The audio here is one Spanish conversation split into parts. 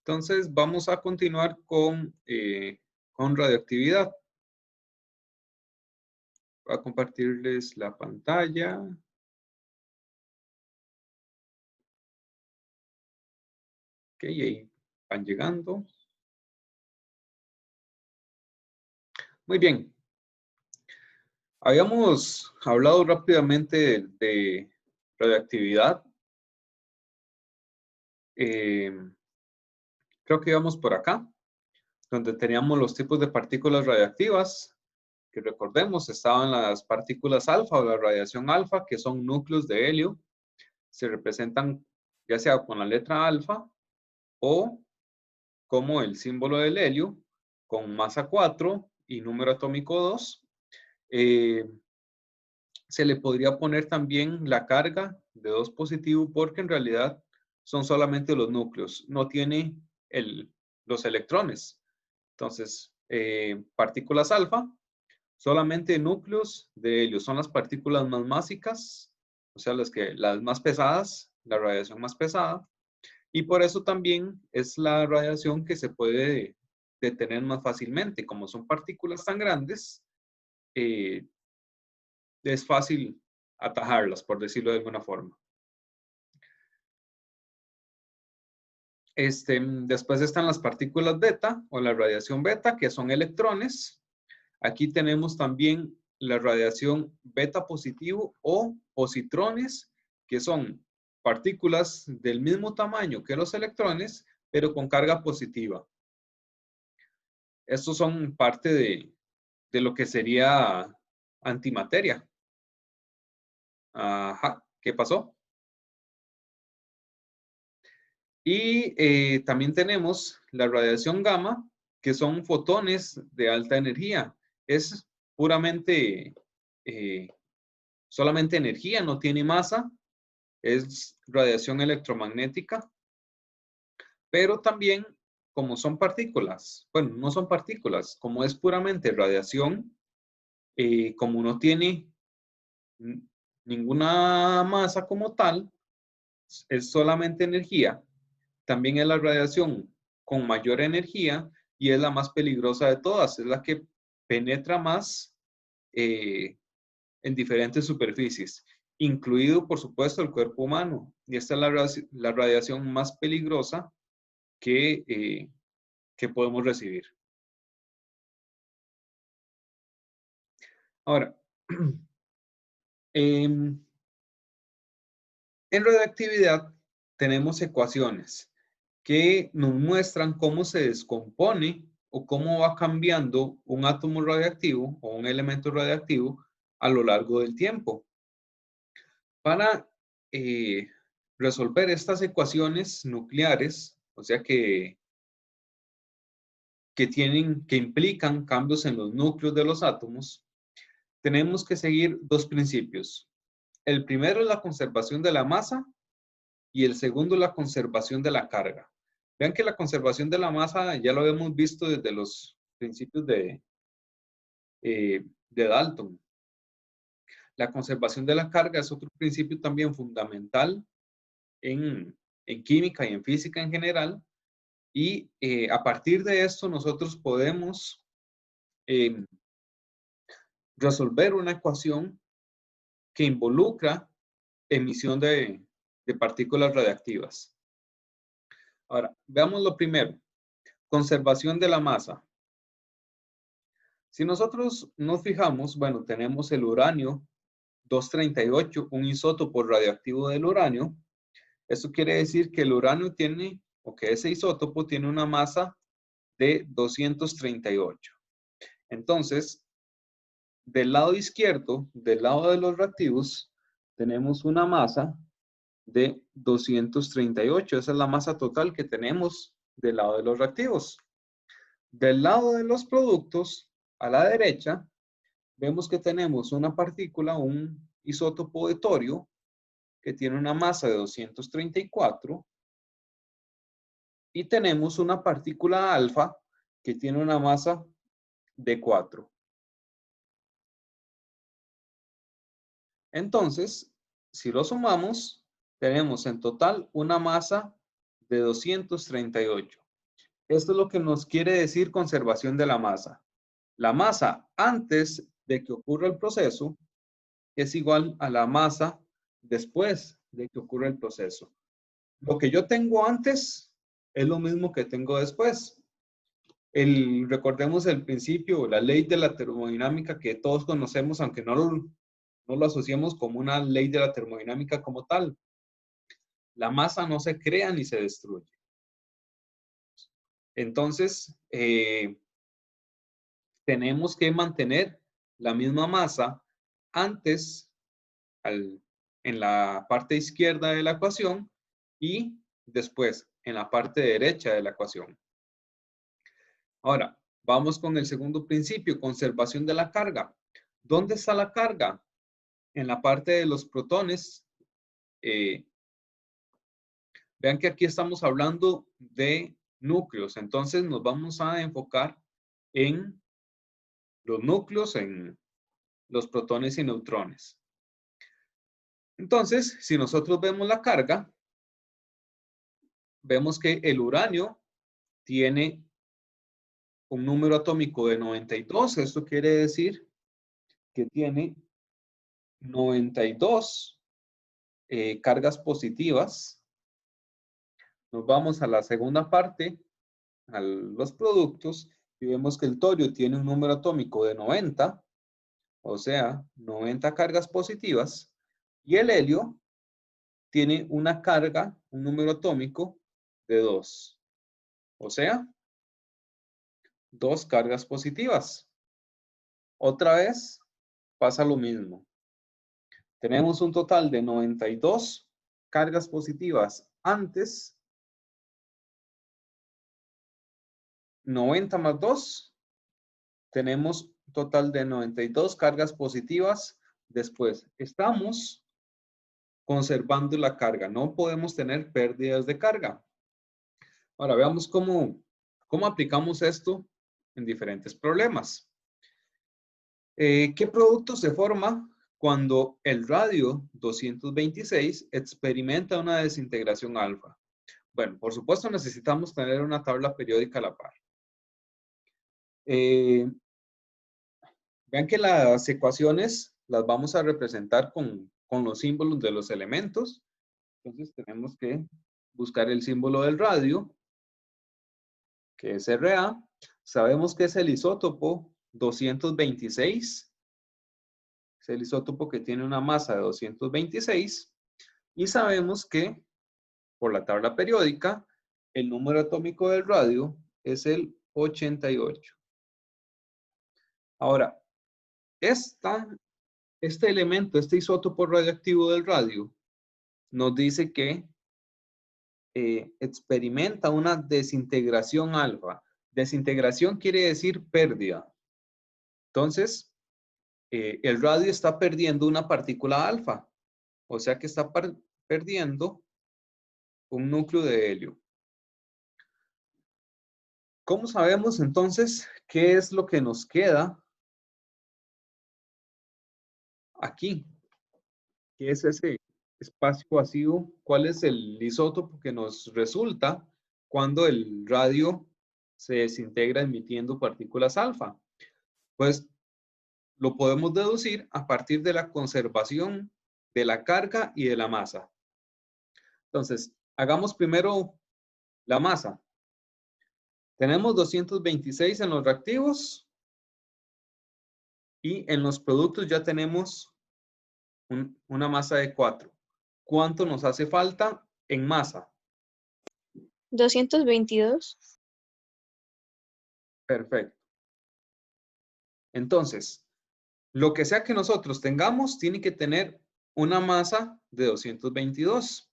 Entonces, vamos a continuar con radioactividad. Voy a compartirles la pantalla. Ok, ahí van llegando. Muy bien. Habíamos hablado rápidamente de radioactividad. Creo que íbamos por acá, donde teníamos los tipos de partículas radiactivas, que recordemos, estaban las partículas alfa o la radiación alfa, que son núcleos de helio. Se representan ya sea con la letra alfa o como el símbolo del helio, con masa 4 y número atómico 2. Se le podría poner también la carga de 2 positivo porque en realidad son solamente los núcleos, no tiene los electrones. Entonces, partículas alfa, solamente núcleos de helio, son las partículas más másicas, o sea, las más pesadas, la radiación más pesada, y por eso también es la radiación que se puede detener más fácilmente. Como son partículas tan grandes, es fácil atajarlas, por decirlo de alguna forma. Después están las partículas beta o la radiación beta, que son electrones. Aquí tenemos también la radiación beta positivo o positrones, que son partículas del mismo tamaño que los electrones, pero con carga positiva. Estos son parte de lo que sería antimateria. Ajá, ¿qué pasó? Y también tenemos la radiación gamma, que son fotones de alta energía. Es puramente, solamente energía, no tiene masa. Es radiación electromagnética. Pero también, como son partículas, bueno, no son partículas, como es puramente radiación, como no tiene ninguna masa como tal, es solamente energía. También es la radiación con mayor energía y es la más peligrosa de todas. Es la que penetra más en diferentes superficies, incluido, por supuesto, el cuerpo humano. Y esta es la radiación más peligrosa que podemos recibir. Ahora, en radioactividad tenemos ecuaciones que nos muestran cómo se descompone o cómo va cambiando un átomo radioactivo o un elemento radioactivo a lo largo del tiempo. Para resolver estas ecuaciones nucleares, o sea que implican cambios en los núcleos de los átomos, tenemos que seguir 2 principios. El primero es la conservación de la masa y el segundo la conservación de la carga. Vean que la conservación de la masa ya lo hemos visto desde los principios de Dalton. La conservación de la carga es otro principio también fundamental en química y en física en general. Y a partir de esto nosotros podemos resolver una ecuación que involucra emisión de partículas radiactivas. Ahora, veamos lo primero. Conservación de la masa. Si nosotros nos fijamos, bueno, tenemos el uranio 238, un isótopo radioactivo del uranio. Eso quiere decir que el uranio tiene, o que ese isótopo tiene una masa de 238. Entonces, del lado izquierdo, del lado de los reactivos, tenemos una masa de 238. Esa es la masa total que tenemos del lado de los reactivos. Del lado de los productos, a la derecha, vemos que tenemos una partícula, un isótopo de torio, que tiene una masa de 234. Y tenemos una partícula alfa, que tiene una masa de 4. Entonces, si lo sumamos, tenemos en total una masa de 238. Esto es lo que nos quiere decir conservación de la masa. La masa antes de que ocurra el proceso es igual a la masa después de que ocurra el proceso. Lo que yo tengo antes es lo mismo que tengo después. Recordemos el principio, la ley de la termodinámica que todos conocemos, aunque no lo asociamos como una ley de la termodinámica como tal. La masa no se crea ni se destruye. Entonces, tenemos que mantener la misma masa antes en la parte izquierda de la ecuación y después en la parte derecha de la ecuación. Ahora, vamos con el segundo principio, conservación de la carga. ¿Dónde está la carga? En la parte de los protones. Vean que aquí estamos hablando de núcleos, entonces nos vamos a enfocar en los núcleos, en los protones y neutrones. Entonces, si nosotros vemos la carga, vemos que el uranio tiene un número atómico de 92. Esto quiere decir que tiene 92 cargas positivas. Nos vamos a la segunda parte, a los productos, y vemos que el torio tiene un número atómico de 90, o sea, 90 cargas positivas, y el helio tiene una carga, un número atómico de 2, o sea, 2 cargas positivas. Otra vez pasa lo mismo. Tenemos un total de 92 cargas positivas antes, 90 más 2, tenemos un total de 92 cargas positivas después. Estamos conservando la carga, no podemos tener pérdidas de carga. Ahora veamos cómo aplicamos esto en diferentes problemas. ¿Qué producto se forma cuando el radio 226 experimenta una desintegración alfa? Bueno, por supuesto necesitamos tener una tabla periódica a la par. Vean que las ecuaciones las vamos a representar con los símbolos de los elementos. Entonces tenemos que buscar el símbolo del radio, que es Ra. Sabemos que es el isótopo 226. Es el isótopo que tiene una masa de 226. Y sabemos que, por la tabla periódica, el número atómico del radio es el 88. Ahora, este elemento, este isótopo radioactivo del radio, nos dice que experimenta una desintegración alfa. Desintegración quiere decir pérdida. Entonces, el radio está perdiendo una partícula alfa, o sea que está perdiendo un núcleo de helio. ¿Cómo sabemos entonces qué es lo que nos queda aquí? ¿Qué es ese espacio vacío? ¿Cuál es el isótopo que nos resulta cuando el radio se desintegra emitiendo partículas alfa? Pues lo podemos deducir a partir de la conservación de la carga y de la masa. Entonces, hagamos primero la masa. Tenemos 226 en los reactivos y en los productos ya tenemos una masa de 4. ¿Cuánto nos hace falta en masa? 222. Perfecto. Entonces, lo que sea que nosotros tengamos tiene que tener una masa de 222.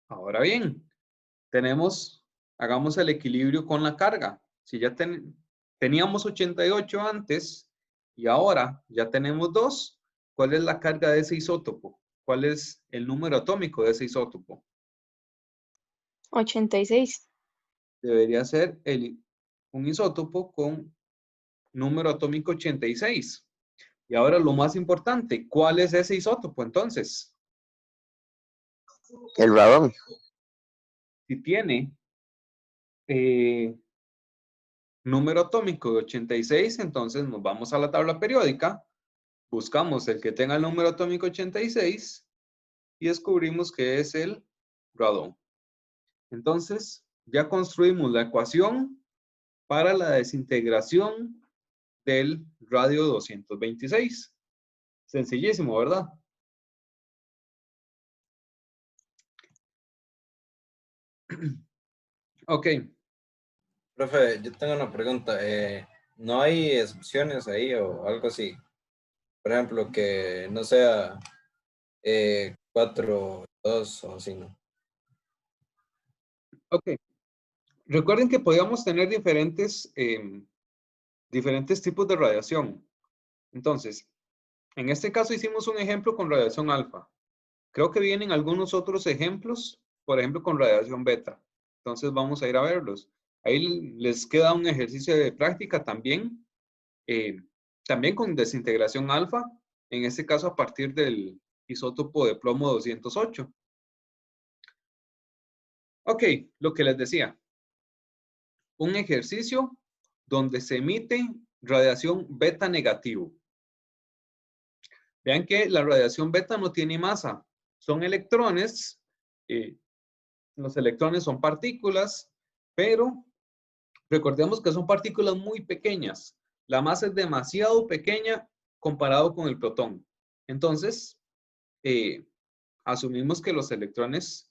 Ahora bien, hagamos el equilibrio con la carga. Si ya teníamos 88 antes y ahora ya tenemos 2, ¿cuál es la carga de ese isótopo? ¿Cuál es el número atómico de ese isótopo? 86. Debería ser un isótopo con número atómico 86. Y ahora lo más importante, ¿cuál es ese isótopo entonces? El radón. Si tiene número atómico de 86, entonces nos vamos a la tabla periódica, buscamos el que tenga el número atómico 86 y descubrimos que es el radón. Entonces, ya construimos la ecuación para la desintegración del radio 226. Sencillísimo, ¿verdad? Ok. Profe, yo tengo una pregunta. ¿No hay excepciones ahí o algo así? Por ejemplo, que no sea 4, 2 o así, ¿no? Ok. Recuerden que podíamos tener diferentes tipos de radiación. Entonces, en este caso hicimos un ejemplo con radiación alfa. Creo que vienen algunos otros ejemplos, por ejemplo, con radiación beta. Entonces vamos a ir a verlos. Ahí les queda un ejercicio de práctica también, también con desintegración alfa, en este caso a partir del isótopo de plomo 208. Ok, lo que les decía, un ejercicio donde se emite radiación beta negativo. Vean que la radiación beta no tiene masa, son electrones, los electrones son partículas, pero recordemos que son partículas muy pequeñas. La masa es demasiado pequeña comparado con el protón. Entonces, asumimos que los electrones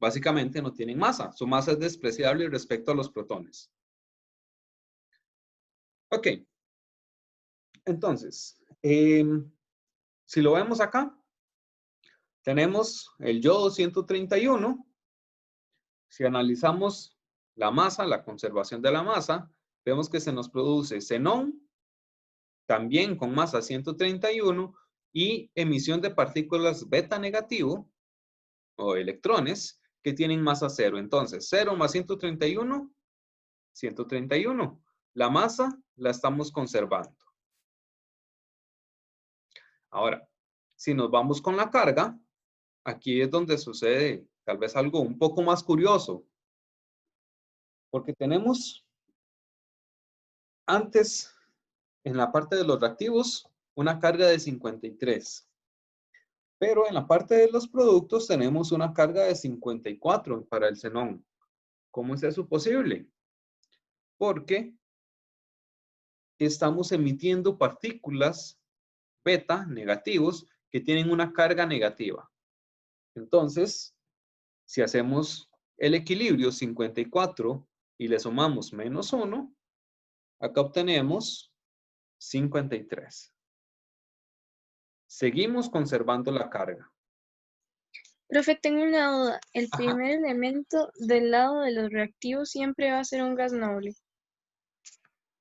básicamente no tienen masa. Su masa es despreciable respecto a los protones. Ok. Entonces, si lo vemos acá, tenemos el yodo 131. Si analizamos la masa, la conservación de la masa, vemos que se nos produce xenón, también con masa 131, y emisión de partículas beta negativo, o electrones, que tienen masa 0. Entonces, 0 más 131, 131. La masa la estamos conservando. Ahora, si nos vamos con la carga, aquí es donde sucede tal vez algo un poco más curioso, porque tenemos antes, en la parte de los reactivos, una carga de 53. Pero en la parte de los productos tenemos una carga de 54 para el xenón. ¿Cómo es eso posible? Porque estamos emitiendo partículas beta negativos que tienen una carga negativa. Entonces, si hacemos el equilibrio 54 y le sumamos menos 1, acá obtenemos 53. Seguimos conservando la carga. Profe, tengo una duda. El Ajá. primer elemento del lado de los reactivos siempre va a ser un gas noble.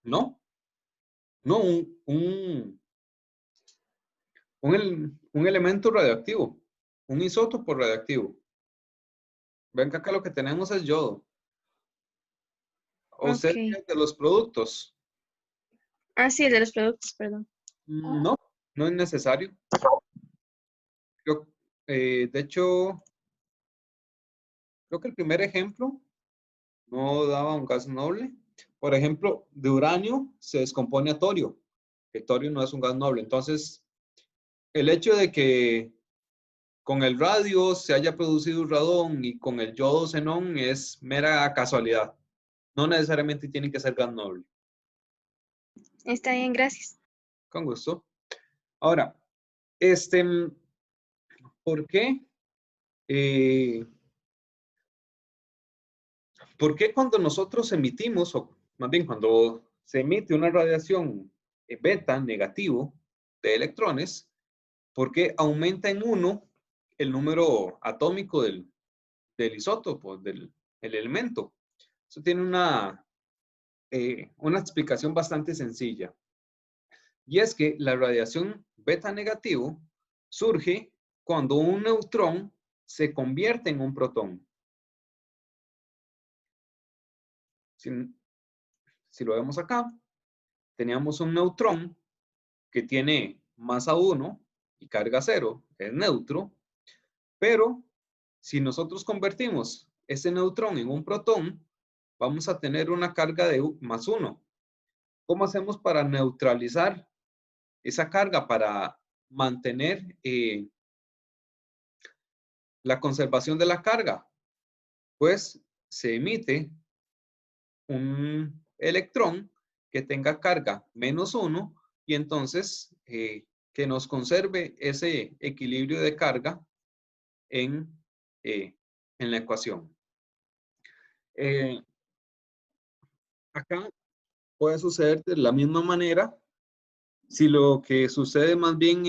No, no, un elemento radioactivo, un isótopo radioactivo. Ven que acá lo que tenemos es yodo. O sea, Ok. de los productos. Ah, sí, el de los productos, perdón. No, no es necesario. De hecho, creo que el primer ejemplo no daba un gas noble. Por ejemplo, de uranio se descompone a torio. El torio no es un gas noble. Entonces, el hecho de que con el radio se haya producido un radón y con el yodo xenón es mera casualidad. No necesariamente tiene que ser gas noble. Está bien, gracias. Con gusto. Ahora, ¿por qué? ¿Por qué cuando nosotros emitimos, o más bien cuando se emite una radiación beta negativo de electrones, por qué aumenta en 1 el número atómico del isótopo, del elemento? Eso tiene una explicación bastante sencilla. Y es que la radiación beta negativo surge cuando un neutrón se convierte en un protón. Si lo vemos acá, teníamos un neutrón que tiene masa 1 y carga 0, es neutro, pero si nosotros convertimos ese neutrón en un protón, vamos a tener una carga de +1. ¿Cómo hacemos para neutralizar esa carga, para mantener la conservación de la carga? Pues se emite un electrón que tenga carga -1 y entonces que nos conserve ese equilibrio de carga en la ecuación. Acá puede suceder de la misma manera si lo que sucede más bien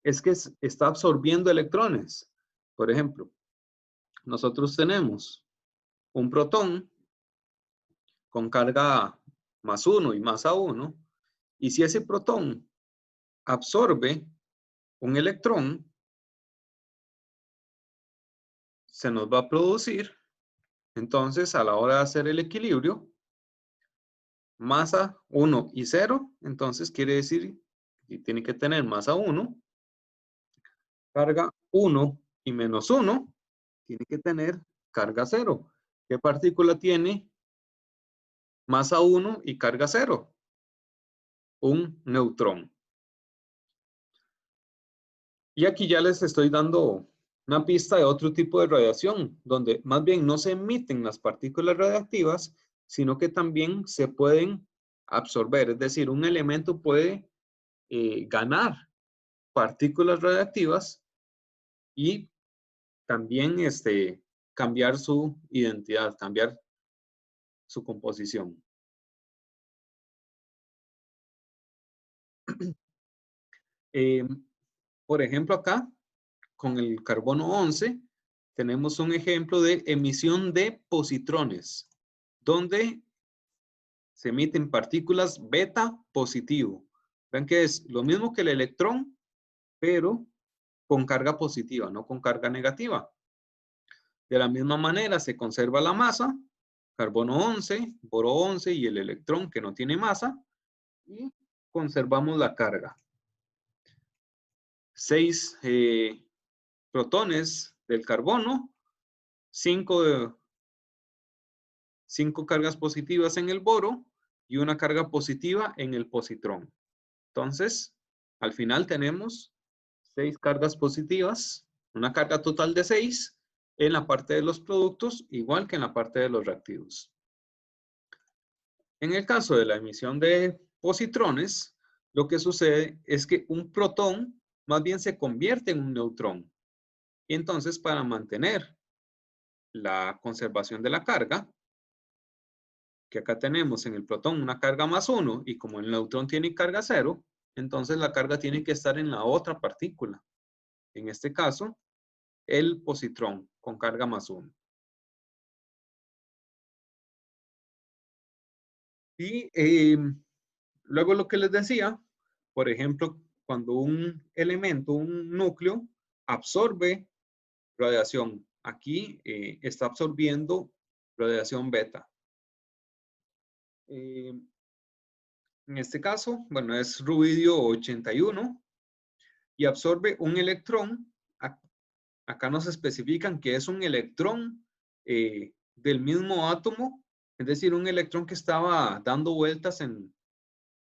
es que está absorbiendo electrones. Por ejemplo, nosotros tenemos un protón con carga +1 y masa 1, y si ese protón absorbe un electrón, se nos va a producir, entonces a la hora de hacer el equilibrio, masa 1 y 0, entonces quiere decir que tiene que tener masa 1, carga 1 y -1, tiene que tener carga 0. ¿Qué partícula tiene masa 1 y carga 0? Un neutrón. Y aquí ya les estoy dando una pista de otro tipo de radiación, donde más bien no se emiten las partículas radiactivas, sino que también se pueden absorber. Es decir, un elemento puede ganar partículas radiactivas y también cambiar su identidad, cambiar su composición. Por ejemplo, acá, con el carbono 11, tenemos un ejemplo de emisión de positrones, donde se emiten partículas beta positivo. Vean que es lo mismo que el electrón, pero con carga positiva, no con carga negativa. De la misma manera se conserva la masa, carbono 11, boro 11 y el electrón que no tiene masa, y conservamos la carga. 6 protones del carbono, 5 cargas positivas en el boro y una carga positiva en el positrón. Entonces, al final tenemos 6 cargas positivas, una carga total de 6 en la parte de los productos, igual que en la parte de los reactivos. En el caso de la emisión de positrones, lo que sucede es que un protón más bien se convierte en un neutrón. Y entonces, para mantener la conservación de la carga, que acá tenemos en el protón una carga +1 y como el neutrón tiene carga 0, entonces la carga tiene que estar en la otra partícula. En este caso, el positrón con carga +1. Y luego lo que les decía, por ejemplo, cuando un elemento, un núcleo, absorbe radiación, aquí está absorbiendo radiación beta. En este caso, bueno, es rubidio 81 y absorbe un electrón. Acá nos especifican que es un electrón del mismo átomo, es decir, un electrón que estaba dando vueltas en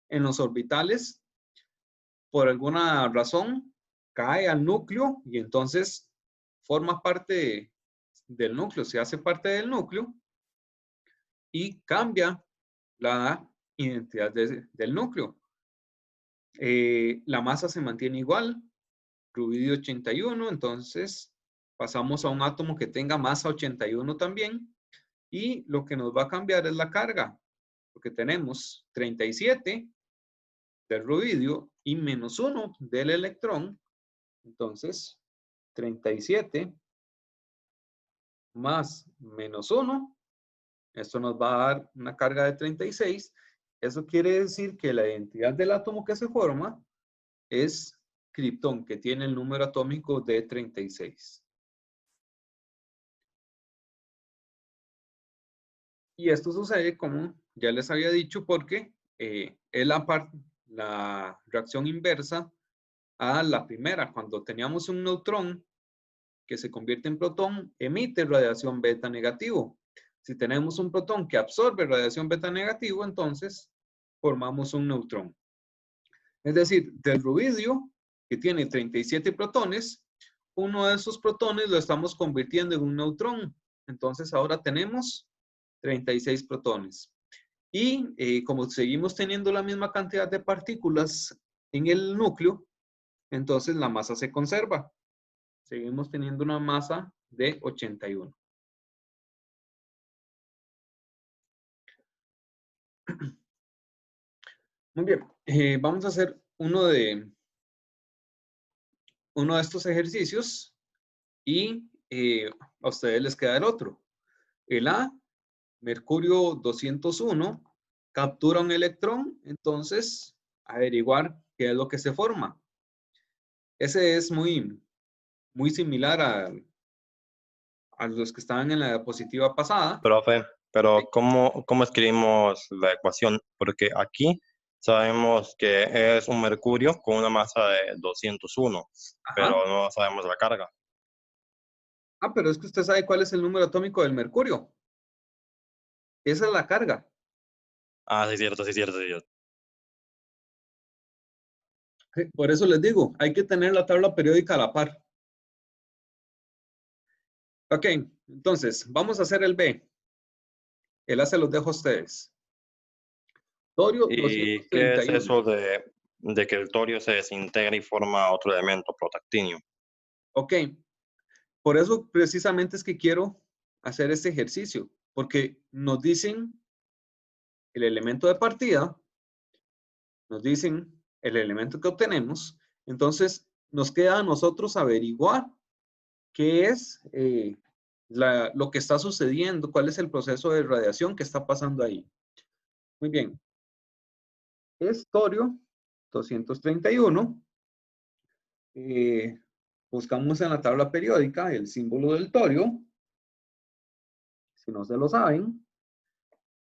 los orbitales. Por alguna razón, cae al núcleo y entonces forma parte del núcleo, se hace parte del núcleo y cambia la identidad del núcleo. La masa se mantiene igual, rubidio 81, entonces pasamos a un átomo que tenga masa 81 también, y lo que nos va a cambiar es la carga, porque tenemos 37 del rubidio y -1 del electrón, entonces 37 más -1, esto nos va a dar una carga de 36. Eso quiere decir que la identidad del átomo que se forma es criptón, que tiene el número atómico de 36. Y esto sucede, como ya les había dicho, porque es la reacción inversa a la primera. Cuando teníamos un neutrón que se convierte en protón, emite radiación beta negativo. Si tenemos un protón que absorbe radiación beta negativo, entonces formamos un neutrón. Es decir, del rubidio, que tiene 37 protones, uno de esos protones lo estamos convirtiendo en un neutrón. Entonces ahora tenemos 36 protones. Y como seguimos teniendo la misma cantidad de partículas en el núcleo, entonces la masa se conserva. Seguimos teniendo una masa de 81. Muy bien, vamos a hacer uno de estos ejercicios y a ustedes les queda el otro. El A, mercurio 201, captura un electrón, entonces averiguar qué es lo que se forma. Ese es muy similar a los que estaban en la diapositiva pasada. Profe, pero ¿cómo escribimos la ecuación? Porque aquí sabemos que es un mercurio con una masa de 201, Ajá. pero no sabemos la carga. Ah, pero es que usted sabe cuál es el número atómico del mercurio. Esa es la carga. Ah, sí, cierto, sí, cierto, sí, cierto. Por eso les digo, hay que tener la tabla periódica a la par. Ok, entonces, vamos a hacer el B. El A se los dejo a ustedes. Torio ¿Y qué es 231. eso de que el torio se desintegra y forma otro elemento, protactinio? Ok, por eso precisamente es que quiero hacer este ejercicio, porque nos dicen el elemento de partida, nos dicen el elemento que obtenemos, entonces nos queda a nosotros averiguar qué es lo que está sucediendo, cuál es el proceso de radiación que está pasando ahí. Muy bien. Es torio 231. Buscamos en la tabla periódica el símbolo del torio. Si no se lo saben,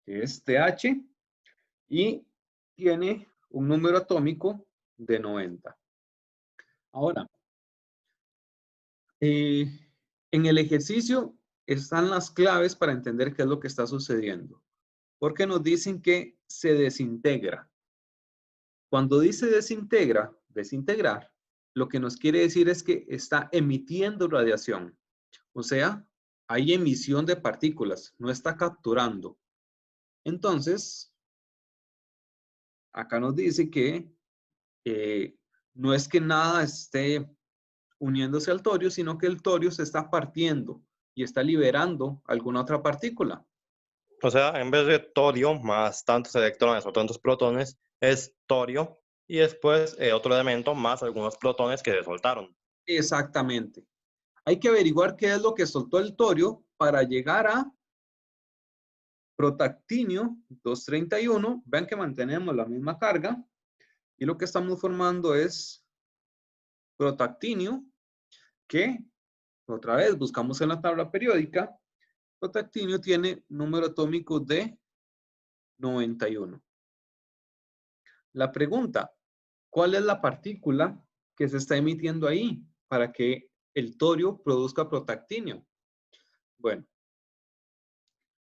es TH y tiene un número atómico de 90. Ahora, en el ejercicio están las claves para entender qué es lo que está sucediendo. Porque nos dicen que se desintegra. Cuando dice desintegrar, lo que nos quiere decir es que está emitiendo radiación. O sea, hay emisión de partículas, no está capturando. Entonces, acá nos dice que no es que nada esté uniéndose al torio, sino que el torio se está partiendo y está liberando alguna otra partícula. O sea, en vez de torio más tantos electrones o tantos protones, es torio y después otro elemento más algunos protones que se soltaron. Exactamente. Hay que averiguar qué es lo que soltó el torio para llegar a protactinio 231. Vean que mantenemos la misma carga y lo que estamos formando es protactinio, que otra vez buscamos en la tabla periódica. Protactinio tiene número atómico de 91. La pregunta, ¿cuál es la partícula que se está emitiendo ahí para que el torio produzca protactinio? Bueno,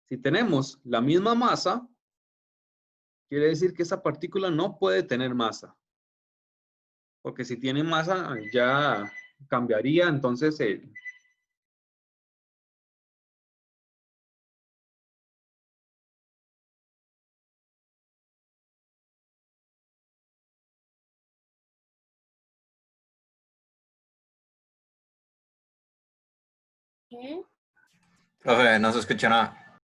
si tenemos la misma masa, quiere decir que esa partícula no puede tener masa. Porque si tiene masa, ya cambiaría entonces el... ¿Qué? Profe, no se escucha nada.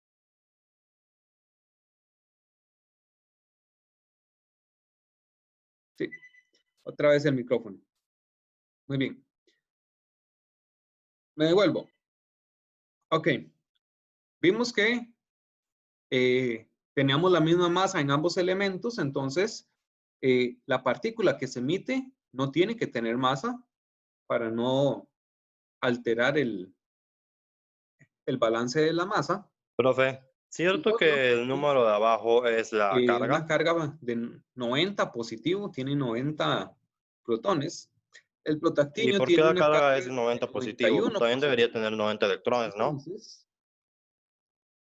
Sí, otra vez el micrófono. Muy bien. Me devuelvo. Ok. Vimos que teníamos la misma masa en ambos elementos, entonces la partícula que se emite no tiene que tener masa para no alterar el balance de la masa. Profe, ¿cierto que el número de abajo es la Una carga? carga de 90 positivo, tiene 90 protones. El ¿Y protactinio por qué tiene la una carga carga es de 90 positivo? 91 También debería positivo. tener 90 electrones, ¿no?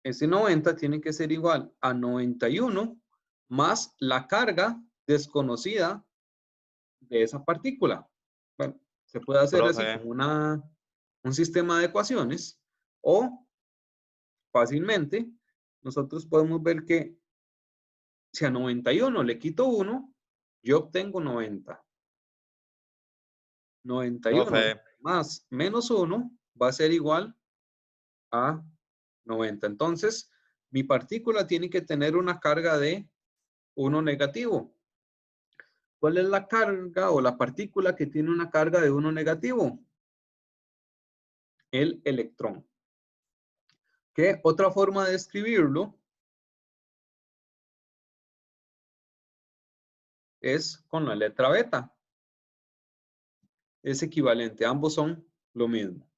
ese 90 tiene que ser igual a 91 más la carga desconocida de esa partícula. Bueno, se puede hacer así Profe, como un sistema de ecuaciones, o fácilmente nosotros podemos ver que si a 91 le quito 1, yo obtengo 90. 91 profe, más menos 1 va a ser igual a 90. Entonces, mi partícula tiene que tener una carga de 1 negativo. ¿Cuál es la carga o la partícula que tiene una carga de 1 negativo? El electrón. ¿Qué otra forma de escribirlo? Es con la letra beta. Es equivalente, ambos son lo mismo.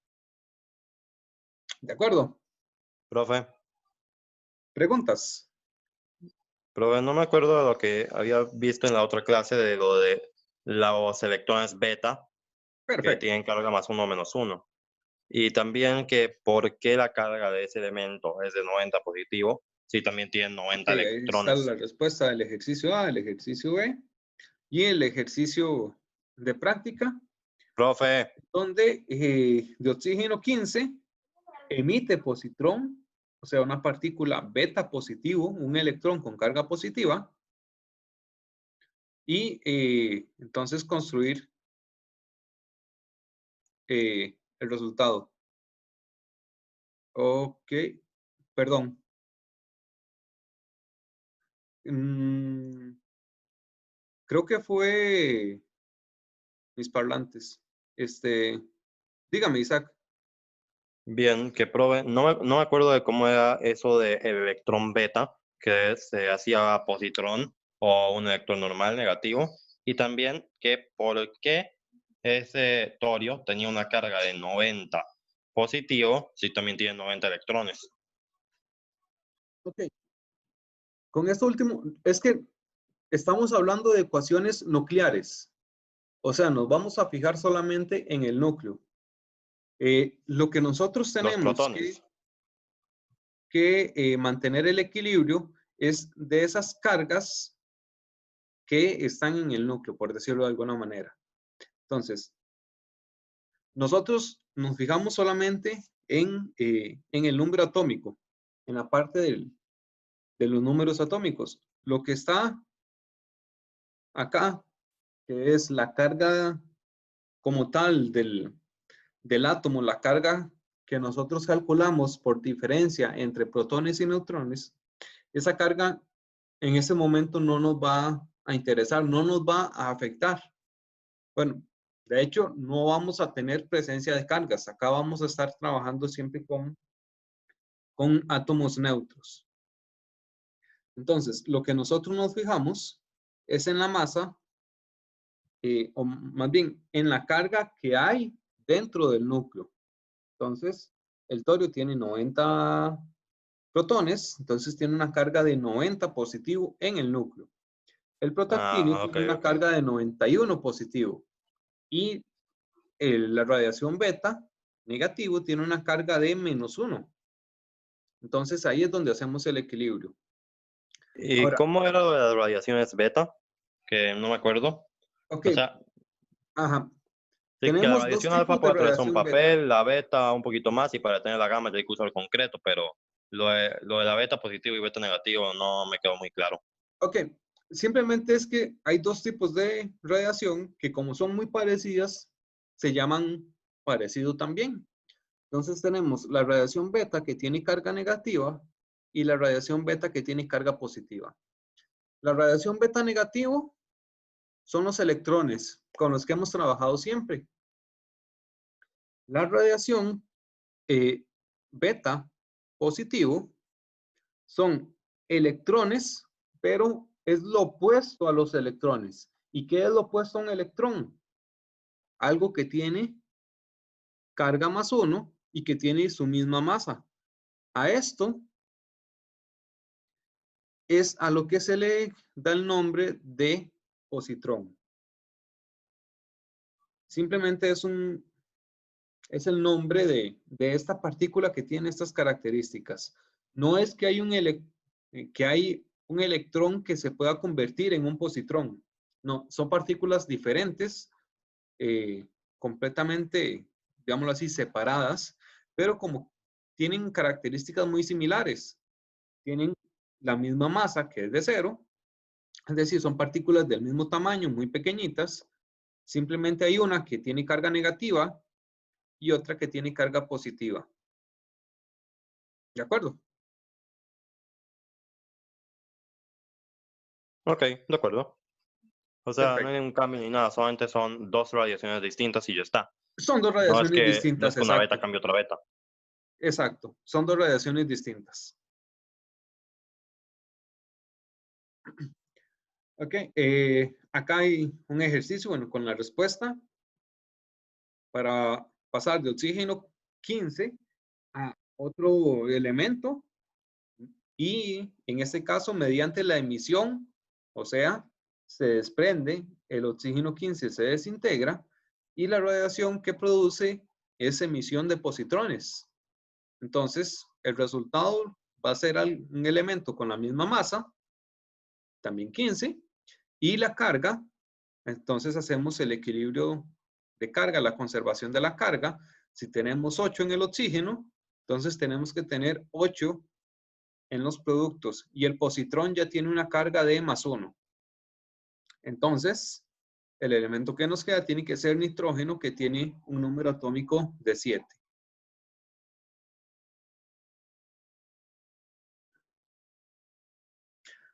¿De acuerdo? profe, ¿Preguntas? profe, no me acuerdo de lo que había visto en la otra clase de lo de los electrones beta, que Perfecto. tienen carga más 1 menos 1. Y también que por qué la carga de ese elemento es de 90 positivo, si también tienen 90 Ok, ahí está electrones. la respuesta del ejercicio A, el ejercicio B y el ejercicio de práctica, Profe, donde de oxígeno 15 emite positrón, o sea, una partícula beta positivo, un electrón con carga positiva, y entonces construir el resultado. Ok, perdón. Creo que fue mis parlantes. Dígame, Isaac. bien, que profe, no me acuerdo de cómo era eso de electrón beta, que se hacía positrón o un electrón normal negativo, y también que por qué ese torio tenía una carga de 90 positivo si también tiene 90 electrones. Ok. Con esto último, es que estamos hablando de ecuaciones nucleares. O sea, nos vamos a fijar solamente en el núcleo. Lo que nosotros Los tenemos protones. que mantener el equilibrio es de esas cargas que están en el núcleo, por decirlo de alguna manera. Entonces, nosotros nos fijamos solamente en el número atómico, en la parte de los números atómicos. Lo que está acá, que es la carga como tal del átomo, la carga que nosotros calculamos por diferencia entre protones y neutrones, esa carga en ese momento no nos va a interesar, no nos va a afectar. Bueno, de hecho, no vamos a tener presencia de cargas. Acá vamos a estar trabajando siempre con átomos neutros. Entonces, lo que nosotros nos fijamos es en la masa, o más bien en la carga que hay dentro del núcleo. Entonces, el torio tiene 90 protones, entonces tiene una carga de 90 positivo en el núcleo. El protactinio Ah, ok, tiene una ok. carga de 91 positivo y la radiación beta negativo tiene una carga de -1. Entonces ahí es donde hacemos el equilibrio. ¿Y Ahora, cómo era lo de las radiaciones beta? Que no me acuerdo. ok, O sea, ajá. sí que la Tenemos dos radiación alfa tipos de puede atravesar un radiación beta. papel, la beta un poquito más, y para tener la gamma ya hay que usar el concreto, pero lo de la beta positivo y beta negativo no me quedó muy claro. Ok, simplemente es que hay dos tipos de radiación que como son muy parecidas, se llaman parecido también. Entonces tenemos la radiación beta que tiene carga negativa y la radiación beta que tiene carga positiva. La radiación beta negativo son los electrones con los que hemos trabajado siempre. La radiación beta positivo son electrones, pero es lo opuesto a los electrones. ¿Y qué es lo opuesto a un electrón? Algo que tiene carga +1 y que tiene su misma masa. A esto es a lo que se le da el nombre de positrón. Simplemente es el nombre de esta partícula que tiene estas características. no es que hay un electrón que se pueda convertir en un positrón. No, son partículas diferentes, completamente, digámoslo así, separadas, pero como tienen características muy similares, tienen la misma masa, que es de 0, es decir, son partículas del mismo tamaño, muy pequeñitas. Simplemente hay una que tiene carga negativa y otra que tiene carga positiva. ¿De acuerdo? Ok, de acuerdo. O sea, no Perfecto. hay ningún cambio ni nada, solamente son dos radiaciones distintas y ya está. Son dos No es radiaciones que, no distintas, es que una beta exacto. cambie otra beta. Exacto, son dos radiaciones distintas. Ok, acá hay un ejercicio, bueno, con la respuesta para pasar de oxígeno 15 a otro elemento y en este caso mediante la emisión, o sea, se desprende el oxígeno 15, se desintegra y la radiación que produce es emisión de positrones. Entonces, el resultado va a ser un elemento con la misma masa, también 15, y la carga, entonces hacemos el equilibrio de carga, la conservación de la carga. Si tenemos 8 en el oxígeno, entonces tenemos que tener 8 en los productos y el positrón ya tiene una carga de +1. Entonces, el elemento que nos queda tiene que ser nitrógeno, que tiene un número atómico de 7.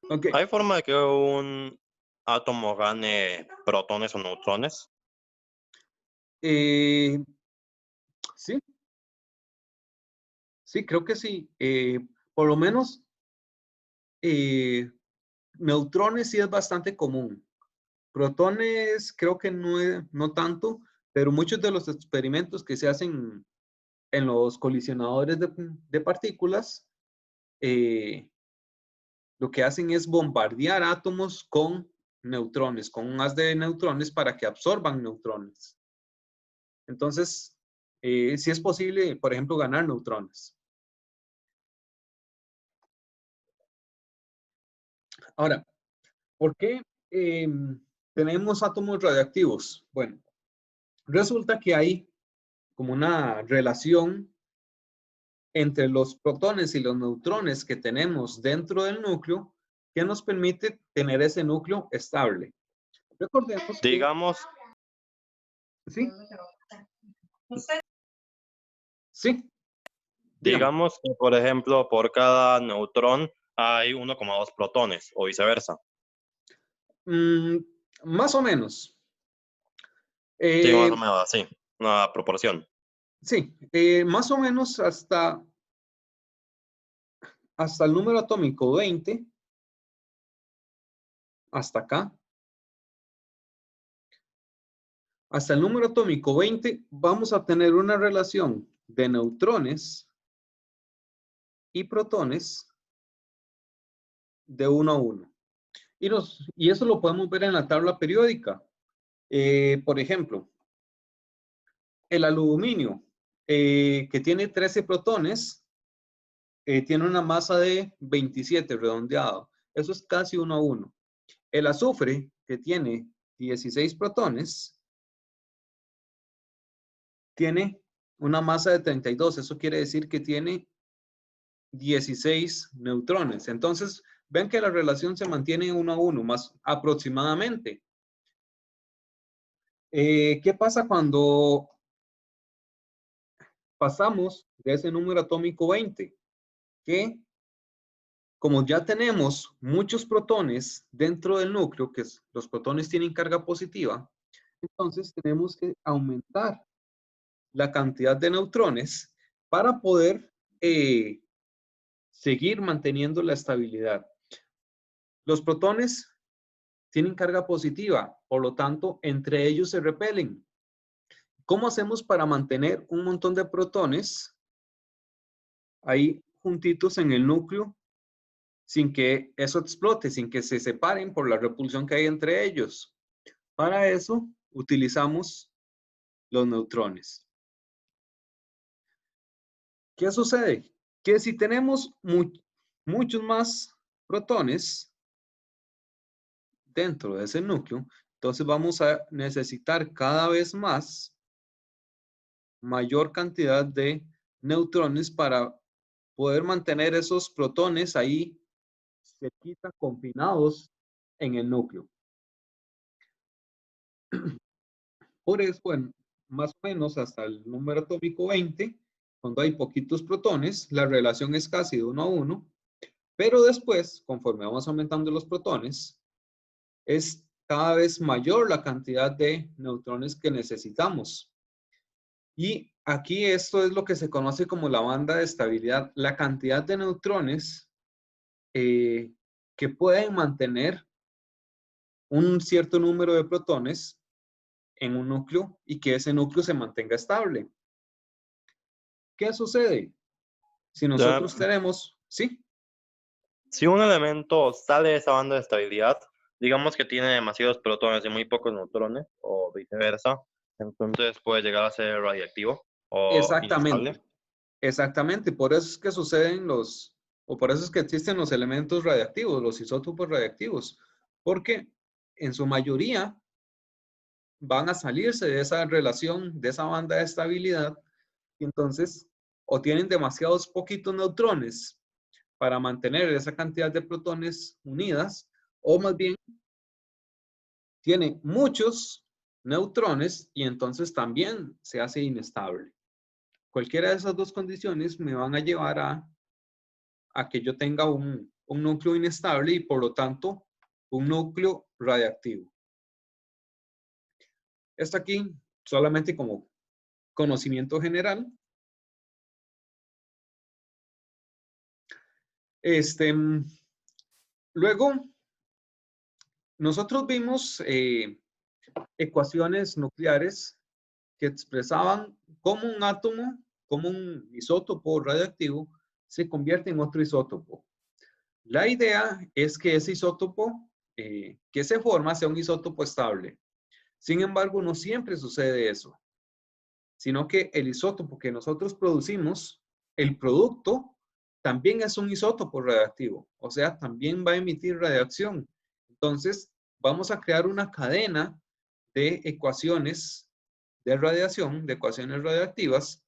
Ok. ¿Hay forma de que un átomo gane protones o neutrones? Sí, sí, creo que sí. Por lo menos neutrones sí es bastante común. Protones creo que no tanto, pero muchos de los experimentos que se hacen en los colisionadores de partículas, lo que hacen es bombardear átomos con neutrones, con un haz de neutrones para que absorban neutrones. Entonces, sí es posible, por ejemplo, ganar neutrones. Ahora, ¿por qué tenemos átomos radioactivos? Bueno, resulta que hay como una relación entre los protones y los neutrones que tenemos dentro del núcleo que nos permite tener ese núcleo estable. Recordemos que... Digamos, Sí. Sí. Dígame. digamos que, por ejemplo, por cada neutrón hay 1,2 protones o viceversa. Más o menos. Sí, más o menos así, una proporción. Sí, más o menos hasta el número atómico 20, hasta acá. Hasta el número atómico 20 vamos a tener una relación de neutrones y protones de 1 a 1. Y eso lo podemos ver en la tabla periódica. Por ejemplo, el aluminio, que tiene 13 protones, tiene una masa de 27 redondeado. Eso es casi 1 a 1. El azufre, que tiene 16 protones, tiene una masa de 32. Eso quiere decir que tiene 16 neutrones. Entonces, ven que la relación se mantiene 1 a 1, más aproximadamente. ¿Qué pasa cuando pasamos de ese número atómico 20? Que como ya tenemos muchos protones dentro del núcleo, que los protones tienen carga positiva, entonces tenemos que aumentar la cantidad de neutrones para poder seguir manteniendo la estabilidad. Los protones tienen carga positiva, por lo tanto, entre ellos se repelen. ¿Cómo hacemos para mantener un montón de protones ahí juntitos en el núcleo sin que eso explote, sin que se separen por la repulsión que hay entre ellos? Para eso utilizamos los neutrones. ¿Qué sucede? que si tenemos muchos más protones dentro de ese núcleo, entonces vamos a necesitar cada vez mayor cantidad de neutrones para poder mantener esos protones ahí cerquita, confinados en el núcleo. Por eso, bueno, más o menos hasta el número atómico 20, cuando hay poquitos protones, la relación es casi de 1 a 1, pero después, conforme vamos aumentando los protones, es cada vez mayor la cantidad de neutrones que necesitamos. Y aquí esto es lo que se conoce como la banda de estabilidad, la cantidad de neutrones que pueden mantener un cierto número de protones en un núcleo y que ese núcleo se mantenga estable. ¿Qué sucede? Si nosotros tenemos, ¿sí? Si un elemento sale de esa banda de estabilidad, digamos que tiene demasiados protones y muy pocos neutrones, o viceversa, entonces puede llegar a ser radiactivo o inestable. Exactamente. Exactamente. Por eso es que suceden por eso es que existen los elementos radiactivos, los isótopos radiactivos, porque en su mayoría van a salirse de esa relación, de esa banda de estabilidad, y entonces o tienen demasiados poquitos neutrones para mantener esa cantidad de protones unidas, o más bien tiene muchos neutrones y entonces también se hace inestable. Cualquiera de esas dos condiciones me van a llevar a que yo tenga un núcleo inestable y por lo tanto un núcleo radiactivo. Esto aquí solamente como conocimiento general. Luego, nosotros vimos ecuaciones nucleares que expresaban cómo un átomo, como un isótopo radiactivo, se convierte en otro isótopo. La idea es que ese isótopo que se forma sea un isótopo estable. Sin embargo, no siempre sucede eso, sino que el isótopo que nosotros producimos, el producto, también es un isótopo radiactivo, o sea, también va a emitir radiación. Entonces, vamos a crear una cadena de ecuaciones de radiación, de ecuaciones radiactivas,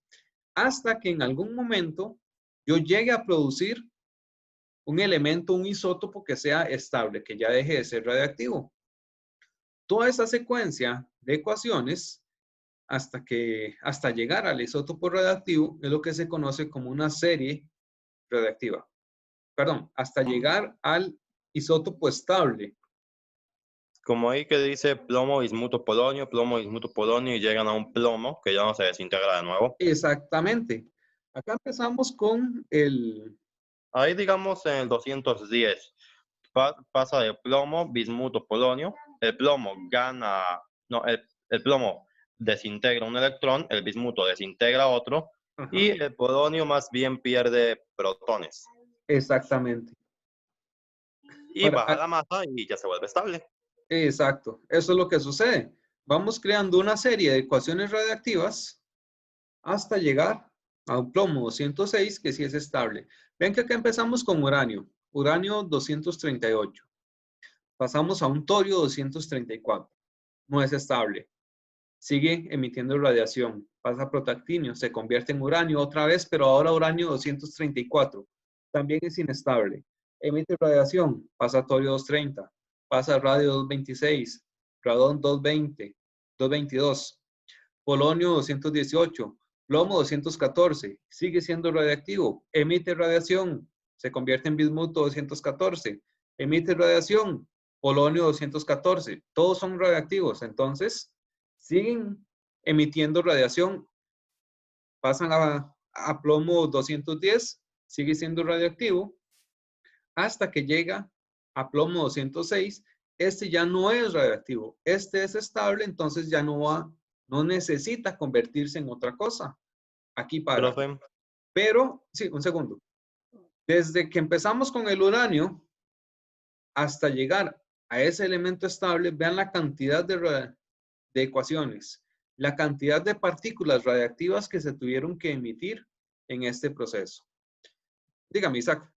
hasta que en algún momento yo llegue a producir un elemento, un isótopo que sea estable, que ya deje de ser radiactivo. Toda esa secuencia de ecuaciones hasta llegar al isótopo radiactivo es lo que se conoce como una serie radiactiva. Perdón, hasta llegar al isótopo estable. Como ahí que dice plomo, bismuto, polonio y llegan a un plomo que ya no se desintegra de nuevo. Exactamente. Acá empezamos con Ahí digamos en el 210 pasa de plomo, bismuto, polonio. El plomo gana, no, el plomo desintegra un electrón, el bismuto desintegra otro, Ajá. Y el polonio más bien pierde protones. Exactamente. Y Ahora, baja la masa y ya se vuelve estable. Exacto, eso es lo que sucede. Vamos creando una serie de ecuaciones radiactivas hasta llegar a un plomo 206 que sí es estable. Ven que acá empezamos con uranio, uranio 238. Pasamos a un torio 234, no es estable. Sigue emitiendo radiación, pasa a protactinio, se convierte en uranio otra vez, pero ahora uranio 234. También es inestable. Emite radiación, pasa a torio 230, pasa a radio 226, radón 220, 222, polonio 218, plomo 214, sigue siendo radiactivo, emite radiación, se convierte en bismuto 214, emite radiación, polonio 214, todos son radiactivos, entonces siguen emitiendo radiación, pasan a plomo 210, sigue siendo radiactivo, hasta que llega a plomo 206, este ya no es radiactivo, este es estable, entonces ya no necesita convertirse en otra cosa. Aquí para. Pero, sí, un segundo. Desde que empezamos con el uranio hasta llegar a ese elemento estable, vean la cantidad de ecuaciones, la cantidad de partículas radiactivas que se tuvieron que emitir en este proceso. Dígame, Isaac.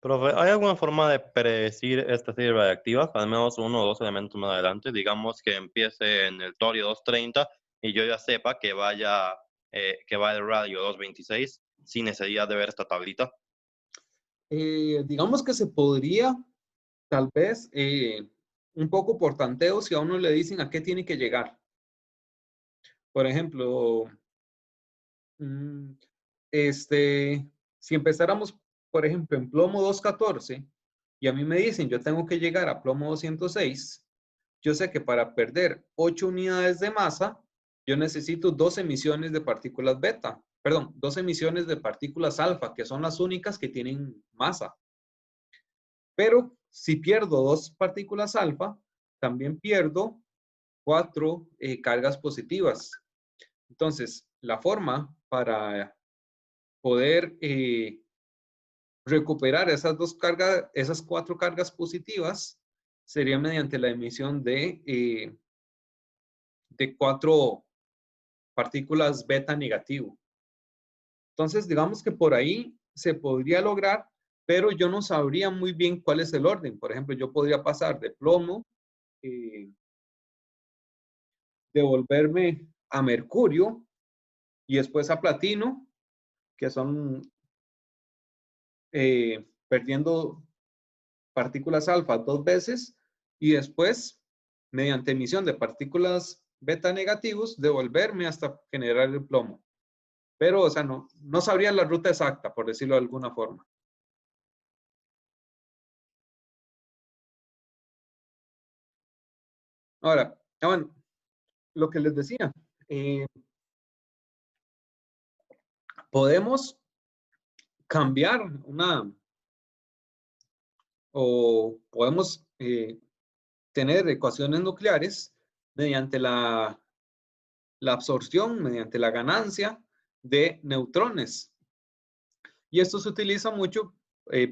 Profe, ¿hay alguna forma de predecir esta serie radiactiva? Al menos uno o dos elementos más adelante. Digamos que empiece en el torio 230 y yo ya sepa que va el radio 226 sin necesidad de ver esta tablita. Digamos que se podría, tal vez, un poco por tanteo, si a uno le dicen a qué tiene que llegar. Por ejemplo, si empezáramos, por ejemplo, en plomo 214, y a mí me dicen, yo tengo que llegar a plomo 206, yo sé que para perder 8 unidades de masa, yo necesito 2 emisiones de partículas beta, perdón, 2 emisiones de partículas alfa, que son las únicas que tienen masa. Pero si pierdo 2 partículas alfa, también pierdo 4 cargas positivas. Entonces, la forma para poder recuperar esas 4 cargas positivas sería mediante la emisión de 4 partículas beta negativo. Entonces, digamos que por ahí se podría lograr, pero yo no sabría muy bien cuál es el orden. Por ejemplo, yo podría pasar de plomo, devolverme a mercurio y después a platino, que son perdiendo partículas alfa 2 veces, y después, mediante emisión de partículas beta negativos, devolverme hasta generar el plomo. Pero, o sea, no sabría la ruta exacta, por decirlo de alguna forma. Ahora, bueno, lo que les decía, podemos cambiar o podemos tener ecuaciones nucleares mediante la absorción, mediante la ganancia de neutrones. Y esto se utiliza mucho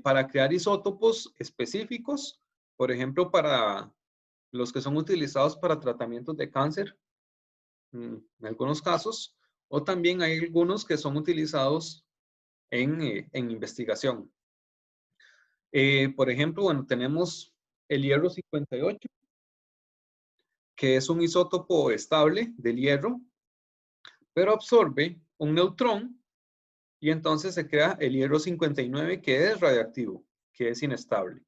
para crear isótopos específicos, por ejemplo, para los que son utilizados para tratamientos de cáncer, en algunos casos, o también hay algunos que son utilizados en investigación. Por ejemplo, bueno, tenemos el hierro 58, que es un isótopo estable del hierro, pero absorbe un neutrón y entonces se crea el hierro 59, que es radiactivo, que es inestable.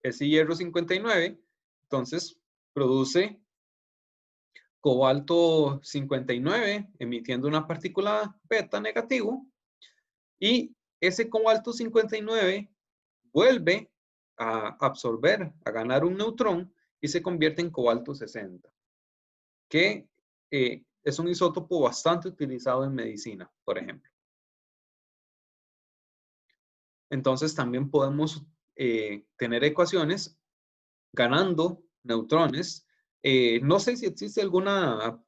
Ese hierro 59, entonces, produce cobalto 59, emitiendo una partícula beta negativo, y ese cobalto 59 vuelve a absorber, a ganar un neutrón, y se convierte en cobalto 60, que es un isótopo bastante utilizado en medicina, por ejemplo. Entonces también podemos tener ecuaciones ganando neutrones. No sé si existe alguna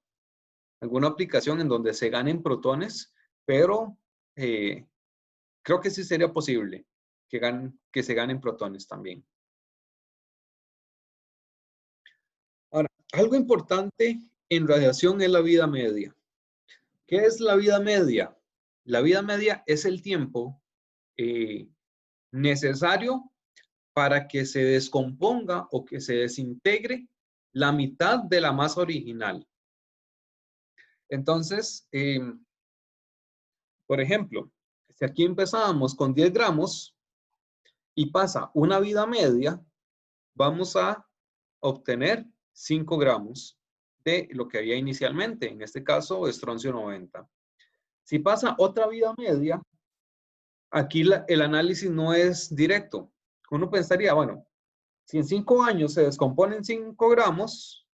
aplicación en donde se ganen protones, pero creo que sí sería posible que se ganen protones también. Ahora, algo importante en radiación es la vida media. ¿Qué es la vida media? La vida media es el tiempo necesario para que se descomponga o que se desintegre la mitad de la masa original. Entonces, por ejemplo, si aquí empezábamos con 10 gramos y pasa una vida media, vamos a obtener 5 gramos de lo que había inicialmente, en este caso estroncio 90. Si pasa otra vida media, aquí el análisis no es directo. Uno pensaría, bueno, si en 5 años se descomponen 5 gramos,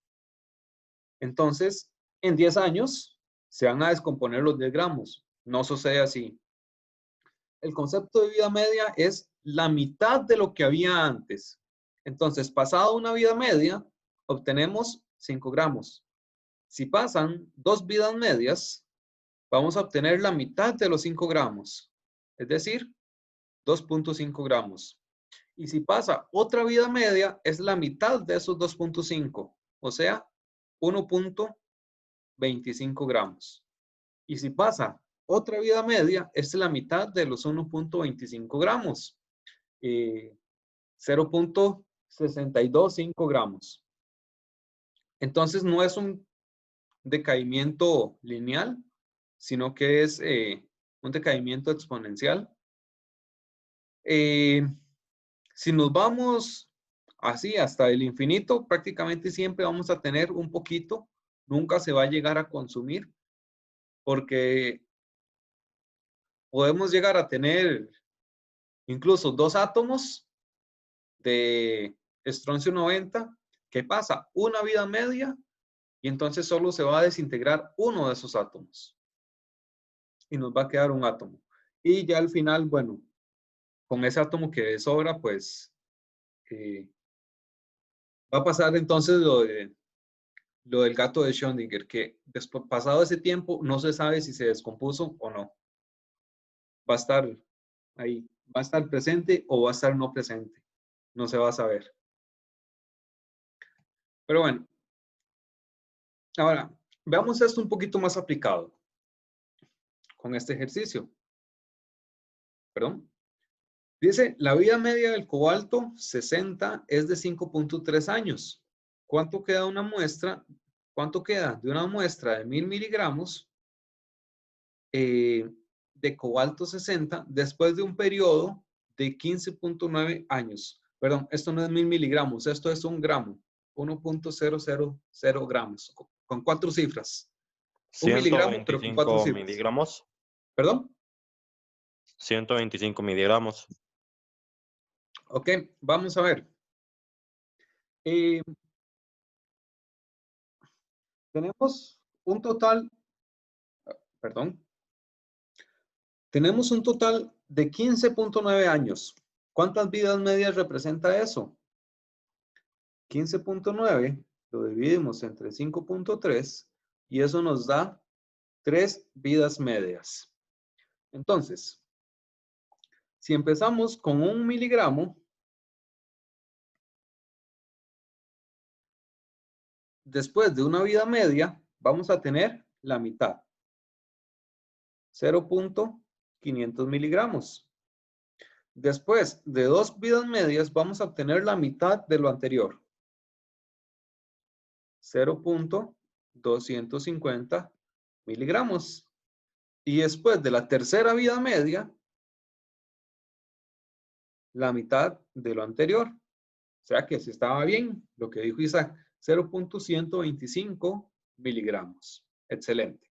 entonces en 10 años se van a descomponer los 10 gramos. No sucede así. El concepto de vida media es la mitad de lo que había antes. Entonces, pasado una vida media, obtenemos 5 gramos. Si pasan 2 vidas medias, vamos a obtener la mitad de los 5 gramos, es decir, 2.5 gramos. Y si pasa otra vida media, es la mitad de esos 2.5, o sea, 1.25 gramos. Y si pasa otra vida media, esta es la mitad de los 1.25 gramos. 0.625 gramos. Entonces no es un decaimiento lineal, sino que es un decaimiento exponencial. Si nos vamos así hasta el infinito, prácticamente siempre vamos a tener un poquito, nunca se va a llegar a consumir, porque podemos llegar a tener incluso 2 átomos de estroncio 90. ¿Qué pasa? Una vida media y entonces solo se va a desintegrar uno de esos átomos y nos va a quedar un átomo. Y ya al final, bueno, con ese átomo que sobra, pues va a pasar entonces lo del gato de Schrödinger, que después, pasado ese tiempo, no se sabe si se descompuso o no. Va a estar ahí, va a estar presente o va a estar no presente. No se va a saber. Pero bueno, ahora veamos esto un poquito más aplicado con este ejercicio. Perdón. Dice, la vida media del cobalto 60 es de 5.3 años. ¿Cuánto queda una muestra? ¿Cuánto queda de una muestra de 1000 miligramos de cobalto 60 después de un periodo de 15.9 años? Perdón, esto no es 1000 miligramos, esto es un gramo. 1.000 gramos, con 4 cifras. Un miligramo, pero con 4 125 cifras. miligramos. ¿Perdón? 125 miligramos. Ok, vamos a ver. Tenemos un total, perdón, tenemos un total de 15.9 años. ¿Cuántas vidas medias representa eso? 15.9 lo dividimos entre 5.3 y eso nos da 3 vidas medias. Entonces, si empezamos con 1 miligramo, después de una vida media, vamos a tener la mitad. 0.500 miligramos. Después de 2 vidas medias, vamos a obtener la mitad de lo anterior. 0.250 miligramos. Y después de la tercera vida media, la mitad de lo anterior. O sea que si estaba bien lo que dijo Isaac, 0.125 miligramos. Excelente.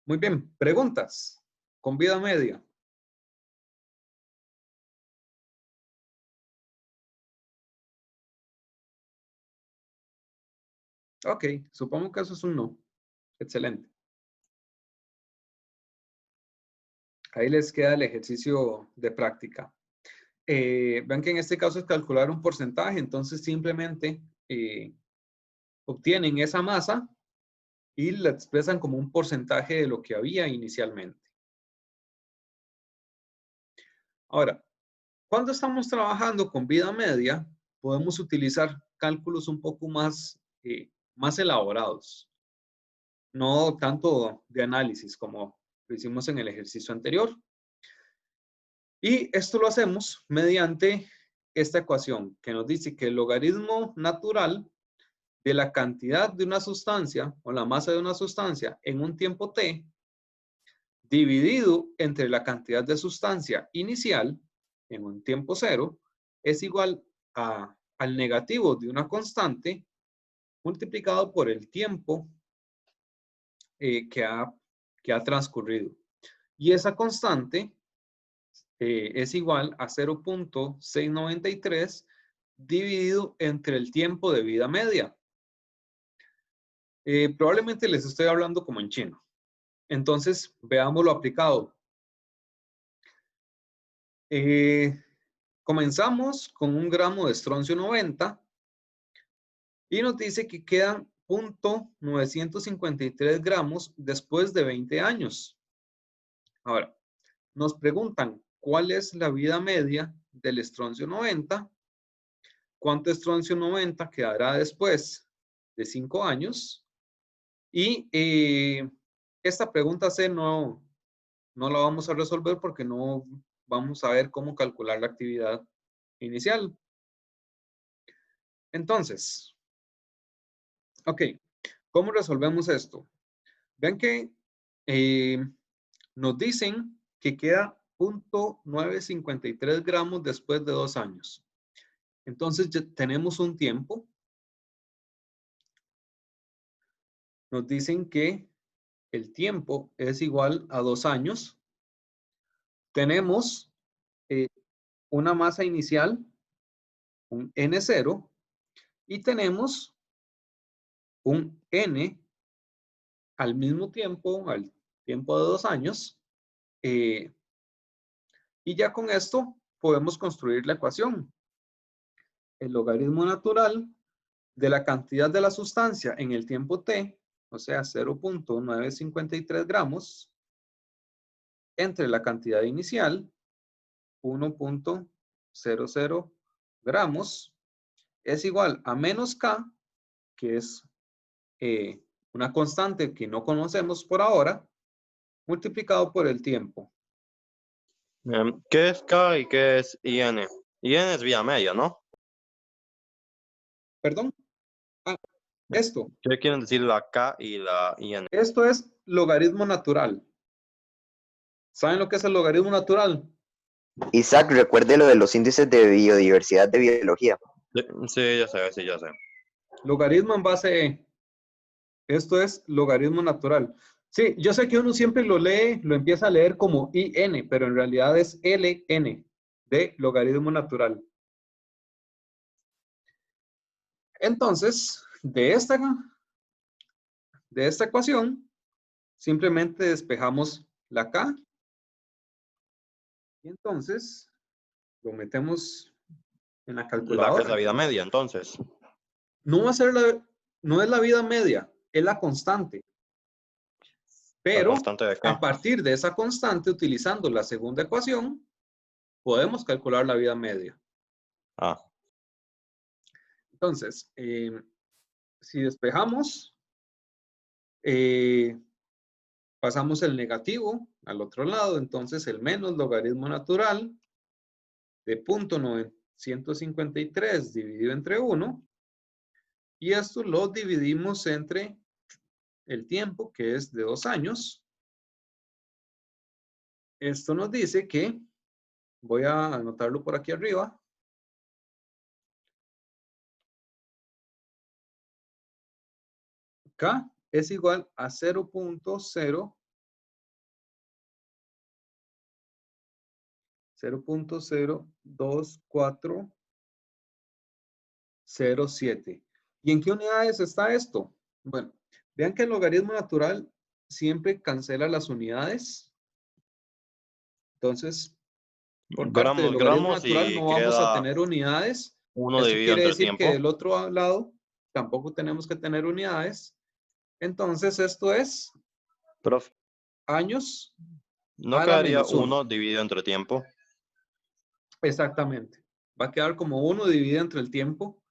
Muy bien, preguntas con vida media. Ok, supongo que eso es un no. Excelente. Ahí les queda el ejercicio de práctica. Vean que en este caso es calcular un porcentaje, entonces simplemente obtienen esa masa y la expresan como un porcentaje de lo que había inicialmente. Ahora, cuando estamos trabajando con vida media, podemos utilizar cálculos un poco más elaborados. No tanto de análisis como lo hicimos en el ejercicio anterior. Y esto lo hacemos mediante esta ecuación que nos dice que el logaritmo natural de la cantidad de una sustancia o la masa de una sustancia en un tiempo t dividido entre la cantidad de sustancia inicial en un tiempo 0 es igual al negativo de una constante multiplicado por el tiempo que ha transcurrido. Y esa constante es igual a 0.693 dividido entre el tiempo de vida media. Probablemente les estoy hablando como en chino. Entonces, veámoslo aplicado. Comenzamos con 1 gramo de estroncio 90 y nos dice que quedan 0.953 gramos después de 20 años. Ahora, nos preguntan cuál es la vida media del estroncio 90, cuánto estroncio 90 quedará después de 5 años Y esta pregunta C no la vamos a resolver porque no vamos a ver cómo calcular la actividad inicial. Entonces, ok, ¿cómo resolvemos esto? Vean que nos dicen que queda 0.953 gramos después de 2 años. Entonces ya tenemos un tiempo. Nos dicen que el tiempo es igual a 2 años. Tenemos una masa inicial, un N0, y tenemos un N al mismo tiempo, al tiempo de 2 años. Y ya con esto podemos construir la ecuación. El logaritmo natural de la cantidad de la sustancia en el tiempo t, o sea, 0.953 gramos, entre la cantidad inicial, 1.00 gramos, es igual a menos k, que es una constante que no conocemos por ahora, multiplicado por el tiempo. ¿Qué es K y qué es IN? IN es vía media, ¿no? Perdón. Esto. ¿Qué quieren decir la K y la IN? Esto es logaritmo natural. ¿Saben lo que es el logaritmo natural? Isaac, recuerde lo de los índices de biodiversidad de biología. Sí, ya sé, sí, ya sé. Logaritmo en base E. Esto es logaritmo natural. Sí, yo sé que uno siempre lo lee, lo empieza a leer como IN, pero en realidad es LN de logaritmo natural. Entonces, de esta ecuación, simplemente despejamos la K. Y entonces, lo metemos en la La que es calculadora. la vida media, entonces. No va a ser no es la vida media, es la constante. Pero La constante de K. a partir de esa constante, utilizando la segunda ecuación, podemos calcular la vida media. Ah. Entonces, si despejamos, pasamos el negativo al otro lado, entonces el menos logaritmo natural de 0.953 dividido entre 1, y esto lo dividimos entre el tiempo, que es de 2 años. Esto nos dice que, voy a anotarlo por aquí arriba, K es igual a 0.02407. ¿Y en qué unidades está esto? Bueno, vean que el logaritmo natural siempre cancela las unidades. Entonces, por parte del logaritmo Gramos natural y no vamos a queda tener unidades. 1 Esto dividido quiere entre decir que tiempo. del otro lado tampoco tenemos que tener unidades. Entonces, esto es Profe, años ¿no a la quedaría menos 1. 1 dividido entre tiempo? Exactamente. Va a quedar como 1 dividido entre el tiempo.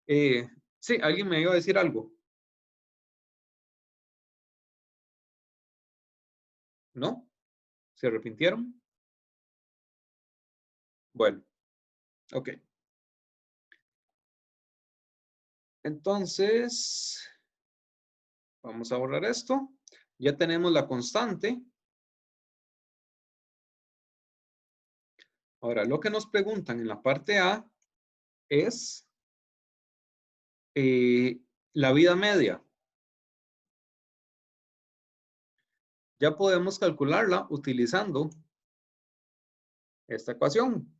Sí, alguien me iba a decir algo. ¿No? ¿Se arrepintieron? Bueno, ok. Entonces, vamos a borrar esto. Ya tenemos la constante. Ahora, lo que nos preguntan en la parte A es la vida media. Ya podemos calcularla utilizando esta ecuación.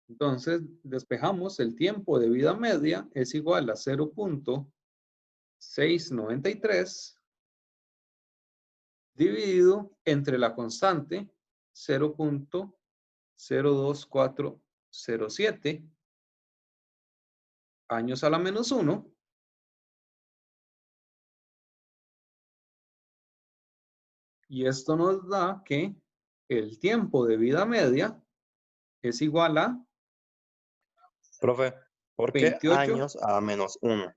Entonces, despejamos el tiempo de vida media es igual a 0.693 dividido entre la constante 0.02407 años a la menos 1. Y esto nos da que el tiempo de vida media es igual a Profe, ¿por qué 28. años a menos 1?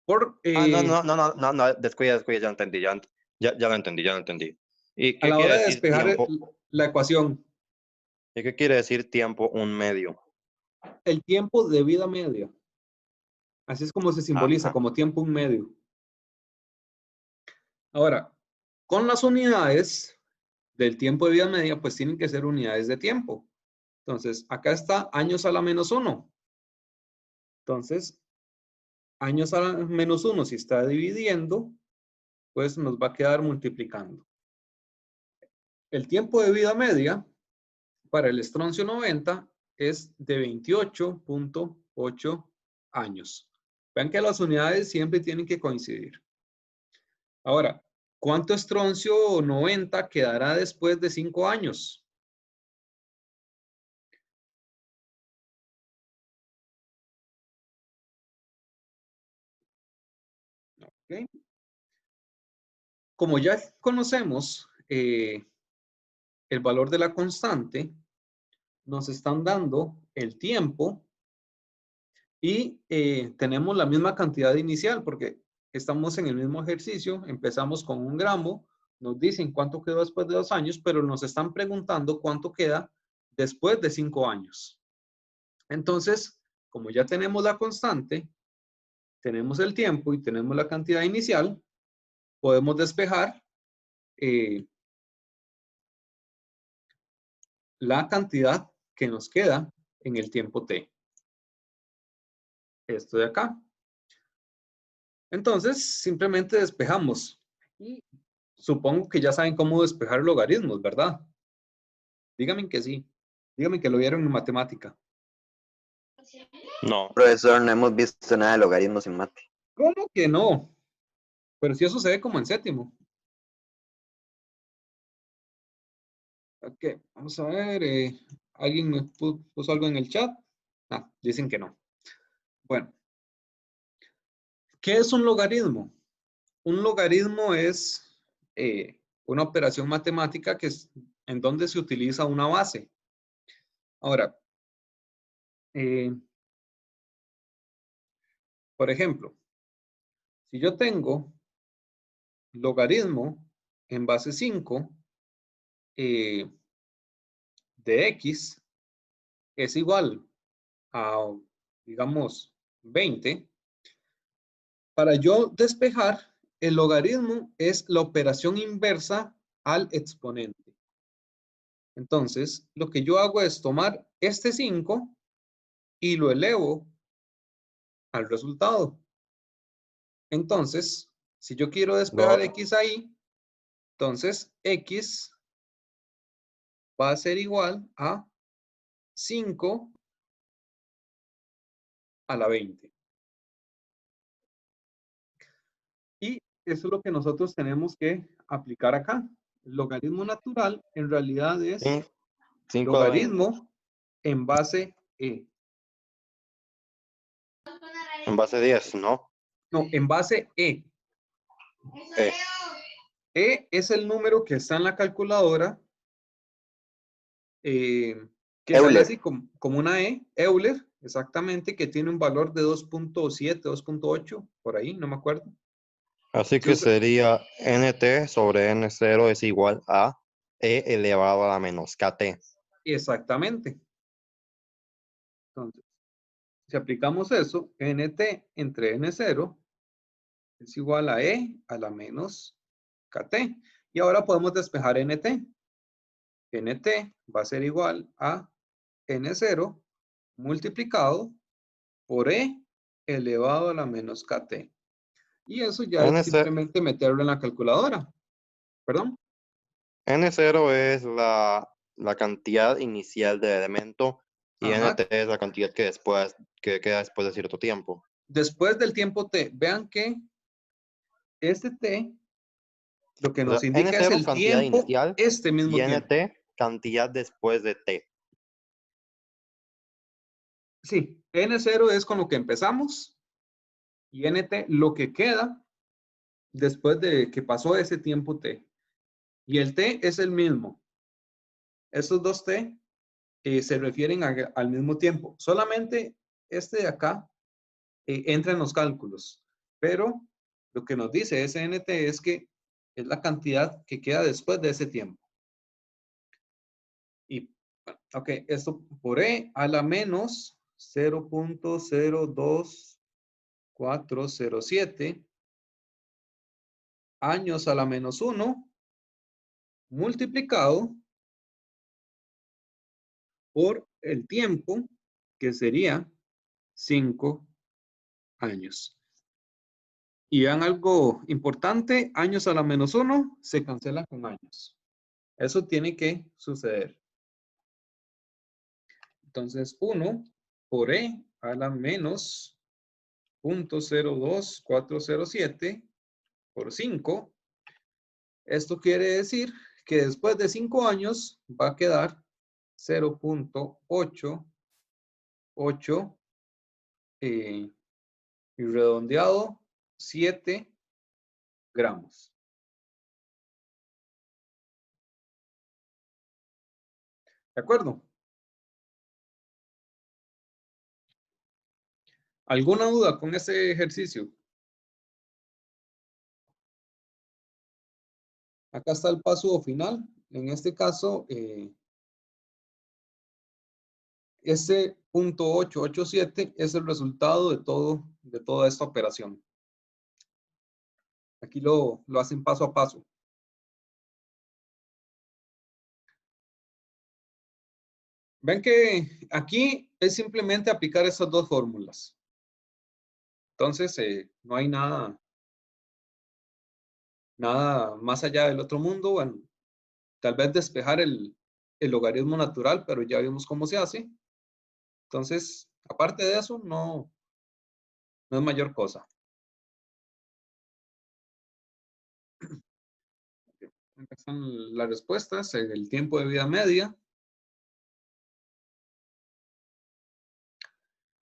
por, descuida, ya lo entendí, ya lo entendí. ¿Y a qué la quiere hora de decir despejar tiempo? la ecuación, ¿Y qué quiere decir tiempo un medio? el tiempo de vida media. Así es como se simboliza, Ajá. como tiempo un medio. Ahora, con las unidades del tiempo de vida media, pues tienen que ser unidades de tiempo. Entonces, acá está años a la menos 1. Entonces, años a la menos 1, si está dividiendo, pues nos va a quedar multiplicando. El tiempo de vida media para el estroncio 90 es de 28.8 años. Vean que las unidades siempre tienen que coincidir. Ahora, ¿cuánto estroncio 90 quedará después de 5 años? ¿Okay? Como ya conocemos el valor de la constante, nos están dando el tiempo y tenemos la misma cantidad inicial porque estamos en el mismo ejercicio, empezamos con 1 gramo, nos dicen cuánto quedó después de 2 años, pero nos están preguntando cuánto queda después de 5 años. Entonces, como ya tenemos la constante, tenemos el tiempo y tenemos la cantidad inicial, podemos despejar la cantidad que nos queda en el tiempo t. Esto de acá. Entonces, simplemente despejamos. Y supongo que ya saben cómo despejar logaritmos, ¿verdad? Díganme que sí. Díganme que lo vieron en matemática. No. Profesor, no hemos visto nada de logaritmos en mate. ¿Cómo que no? Pero si eso se ve como en séptimo. Ok, vamos a ver. ¿Alguien me puso algo en el chat? Ah, dicen que no. Bueno. ¿Qué es un logaritmo? Un logaritmo es una operación matemática que es en donde se utiliza una base. Ahora, por ejemplo, si yo tengo logaritmo en base 5 de x es igual a, digamos, 20, para yo despejar, el logaritmo es la operación inversa al exponente. Entonces, lo que yo hago es tomar este 5 y lo elevo al resultado. Entonces, si yo quiero despejar x ahí, entonces x va a ser igual a 5 a la 20. Y eso es lo que nosotros tenemos que aplicar acá. El logaritmo natural en realidad es 5 a la 20. logaritmo en base e. En base 10, ¿no? No, en base e. E. E es el número que está en la calculadora, que sale Euler. así como una E, Euler, exactamente, que tiene un valor de 2.7, 2.8, por ahí, no me acuerdo. Así que sería nt sobre n0 es igual a e elevado a la menos kt. Exactamente. Entonces, si aplicamos eso, nt entre n0 es igual a e a la menos kt. Y ahora podemos despejar nt. Nt va a ser igual a n0 multiplicado por e elevado a la menos kt. Y eso ya es simplemente meterlo en la calculadora. ¿Perdón? N0 es la cantidad inicial del elemento y Ajá. nt es la cantidad que queda después de cierto tiempo. Después del tiempo t, vean que este t lo que nos indica es el cantidad tiempo, inicial, este mismo y tiempo. nt cantidad después de t. Sí, n0 es con lo que empezamos y nt lo que queda después de que pasó ese tiempo t. Y el t es el mismo. Estos dos t se refieren al mismo tiempo. Solamente este de acá entra en los cálculos. pero lo que nos dice SNT es que es la cantidad que queda después de ese tiempo. Y, ok, esto por E a la menos 0.02407 años a la menos 1 multiplicado por el tiempo, que sería 5 años. Y vean algo importante, años a la menos 1 se cancela con años. Eso tiene que suceder. Entonces, 1 por E a la menos 0.02407 por 5. Esto quiere decir que después de 5 años va a quedar 0.88 y redondeado 7 gramos. ¿De acuerdo? ¿Alguna duda con ese ejercicio? Acá está el paso final. En este caso, ese 0.887 es el resultado de toda esta operación. Aquí lo hacen paso a paso. Ven que aquí es simplemente aplicar esas dos fórmulas. Entonces, no hay nada más allá del otro mundo. Bueno, tal vez despejar el logaritmo natural, pero ya vimos cómo se hace. Entonces, aparte de eso, no es mayor cosa. Acá están las respuestas, el tiempo de vida media.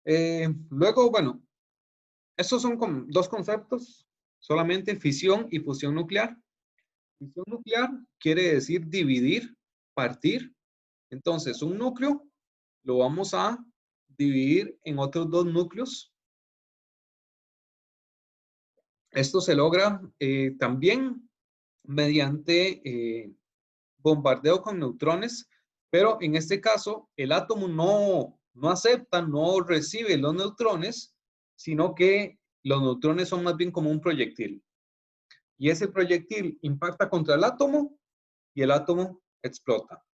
Luego, bueno, estos son dos conceptos, solamente fisión y fusión nuclear. Fisión nuclear quiere decir dividir, partir. Entonces, un núcleo lo vamos a dividir en otros dos núcleos. Esto se logra también mediante bombardeo con neutrones, pero en este caso el átomo no acepta, no recibe los neutrones, sino que los neutrones son más bien como un proyectil. Y ese proyectil impacta contra el átomo y el átomo explota.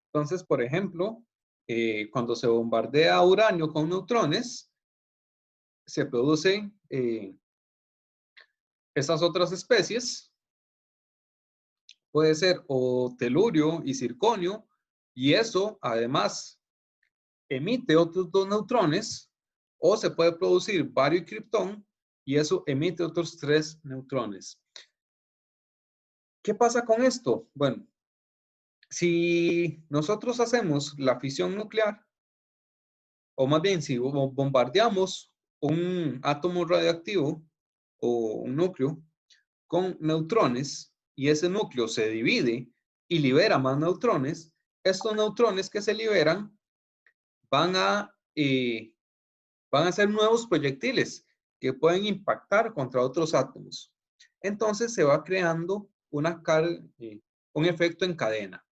Entonces, por ejemplo, cuando se bombardea uranio con neutrones, se producen esas otras especies. Puede ser o telurio y circonio, y eso además emite otros dos neutrones, o se puede producir bario y criptón, y eso emite otros 3 neutrones. ¿Qué pasa con esto? Bueno, si nosotros hacemos la fisión nuclear, o más bien si bombardeamos un átomo radioactivo o un núcleo con neutrones, y ese núcleo se divide y libera más neutrones, estos neutrones que se liberan van a ser nuevos proyectiles que pueden impactar contra otros átomos. Entonces se va creando un efecto en cadena.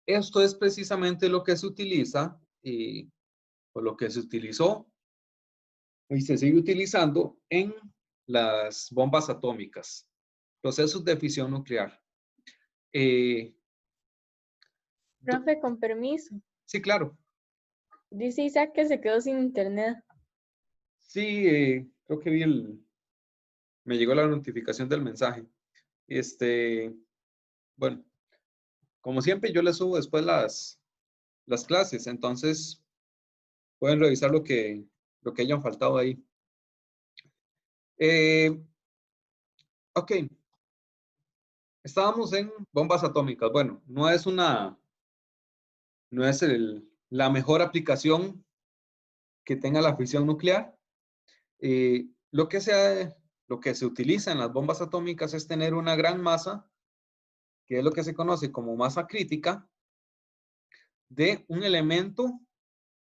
Esto es precisamente lo que se utiliza, o lo que se utilizó y se sigue utilizando en las bombas atómicas, procesos de fisión nuclear. Profe, con permiso. Sí, claro. Dice Isaac que se quedó sin internet. Sí, creo que me llegó la notificación del mensaje. Bueno, como siempre, yo les subo después las clases, entonces pueden revisar lo que hayan faltado ahí. Ok. Estábamos en bombas atómicas. Bueno, no es la mejor aplicación que tenga la fisión nuclear. Lo que se utiliza en las bombas atómicas es tener una gran masa, que es lo que se conoce como masa crítica, de un elemento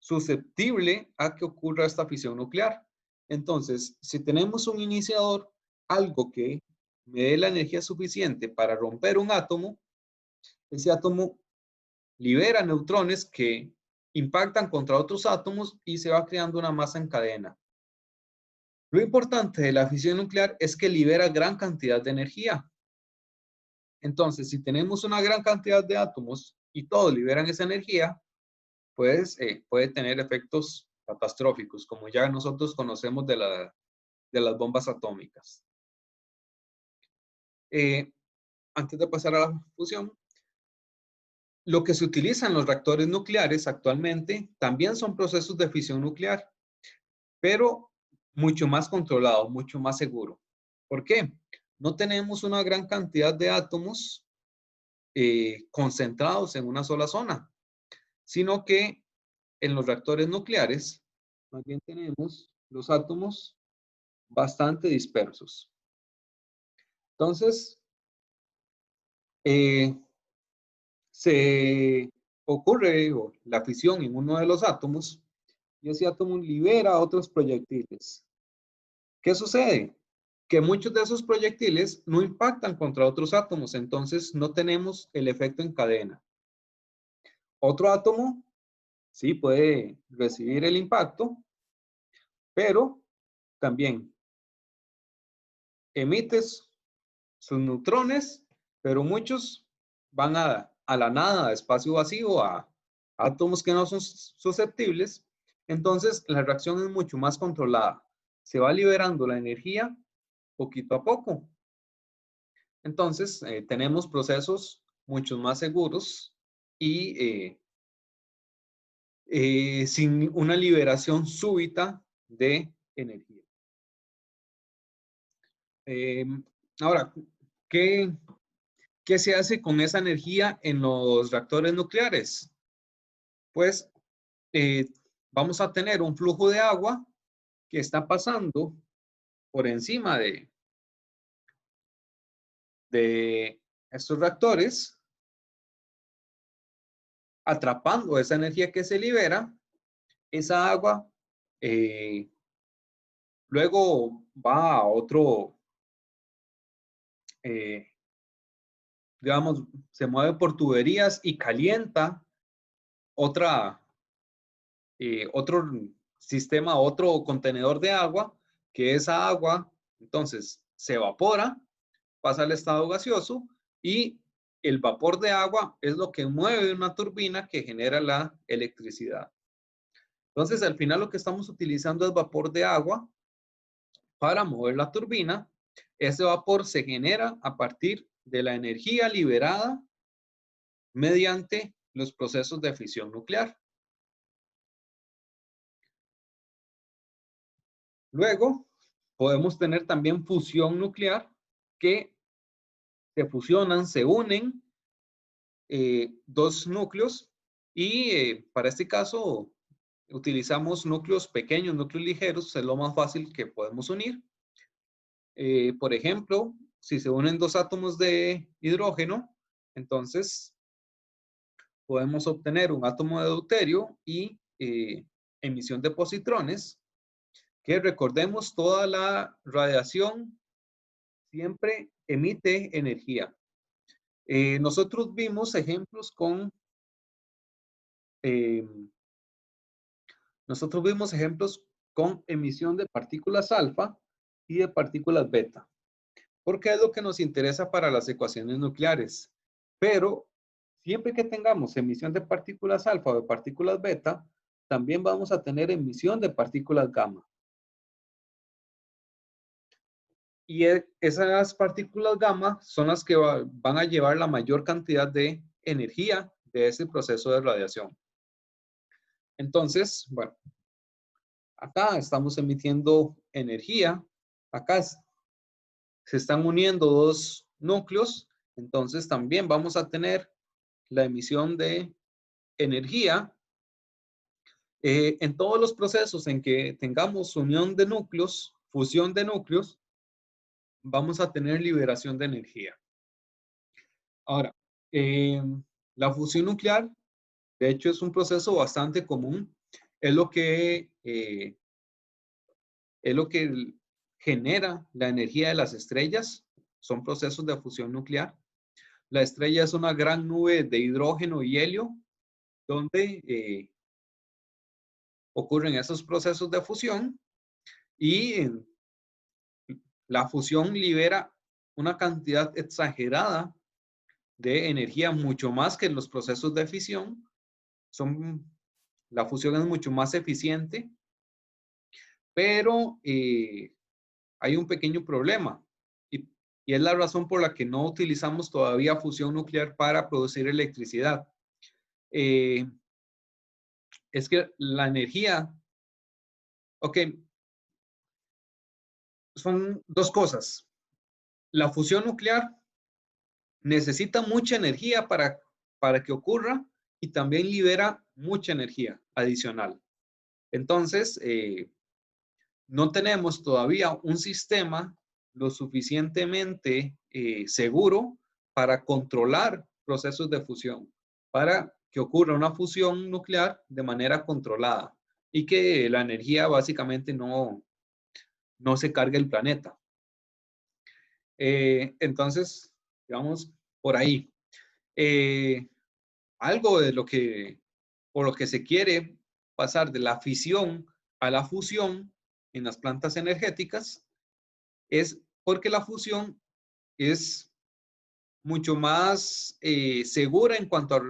susceptible a que ocurra esta fisión nuclear. Entonces, si tenemos un iniciador, algo que me dé la energía suficiente para romper un átomo, ese átomo libera neutrones que impactan contra otros átomos y se va creando una masa en cadena. Lo importante de la fisión nuclear es que libera gran cantidad de energía. Entonces, si tenemos una gran cantidad de átomos y todos liberan esa energía, pues puede tener efectos catastróficos, como ya nosotros conocemos de las bombas atómicas. Antes de pasar a la fusión, lo que se utiliza en los reactores nucleares actualmente también son procesos de fisión nuclear, pero mucho más controlado, mucho más seguro. ¿Por qué? No tenemos una gran cantidad de átomos concentrados en una sola zona, sino que en los reactores nucleares más bien tenemos los átomos bastante dispersos. Entonces, se ocurre la fisión en uno de los átomos y ese átomo libera otros proyectiles. ¿Qué sucede? Que muchos de esos proyectiles no impactan contra otros átomos, entonces no tenemos el efecto en cadena. Otro átomo sí puede recibir el impacto, pero también emites sus neutrones, pero muchos van a la nada, a espacio vacío, a átomos que no son susceptibles. Entonces, la reacción es mucho más controlada. Se va liberando la energía poquito a poco. Entonces, tenemos procesos mucho más seguros y sin una liberación súbita de energía. Ahora, ¿qué se hace con esa energía en los reactores nucleares? Pues vamos a tener un flujo de agua que está pasando por encima de estos reactores, atrapando esa energía que se libera. Esa agua luego va a otro, digamos, se mueve por tuberías y calienta otro sistema, otro contenedor de agua, que esa agua entonces se evapora, pasa al estado gaseoso y el vapor de agua es lo que mueve una turbina que genera la electricidad. Entonces, al final lo que estamos utilizando es vapor de agua para mover la turbina. Ese vapor se genera a partir de la energía liberada mediante los procesos de fisión nuclear. Luego, podemos tener también fusión nuclear, que se fusionan, se unen dos núcleos y para este caso utilizamos núcleos pequeños, núcleos ligeros, es lo más fácil que podemos unir. Por ejemplo, si se unen dos átomos de hidrógeno, entonces podemos obtener un átomo de deuterio y emisión de positrones, que recordemos, toda la radiación siempre emite energía. Nosotros vimos ejemplos con emisión de partículas alfa y de partículas beta, porque es lo que nos interesa para las ecuaciones nucleares. Pero siempre que tengamos emisión de partículas alfa o de partículas beta, también vamos a tener emisión de partículas gamma. Y esas partículas gamma son las que van a llevar la mayor cantidad de energía de ese proceso de radiación. Entonces, bueno, acá estamos emitiendo energía. Acá se están uniendo dos núcleos. Entonces también vamos a tener la emisión de energía. En todos los procesos en que tengamos unión de núcleos, fusión de núcleos, vamos a tener liberación de energía. Ahora, la fusión nuclear, de hecho, es un proceso bastante común. Es lo que es lo que genera la energía de las estrellas. Son procesos de fusión nuclear. La estrella es una gran nube de hidrógeno y helio donde ocurren esos procesos de fusión y la fusión libera una cantidad exagerada de energía, mucho más que los procesos de fisión. La fusión es mucho más eficiente, pero hay un pequeño problema y es la razón por la que no utilizamos todavía fusión nuclear para producir electricidad. Es que la energía, ok, son dos cosas. La fusión nuclear necesita mucha energía para que ocurra y también libera mucha energía adicional. Entonces, no tenemos todavía un sistema lo suficientemente seguro para controlar procesos de fusión, para que ocurra una fusión nuclear de manera controlada y que la energía básicamente no se cargue el planeta. Entonces, digamos, por ahí. Algo de por lo que se quiere pasar de la fisión a la fusión en las plantas energéticas es porque la fusión es mucho más segura en cuanto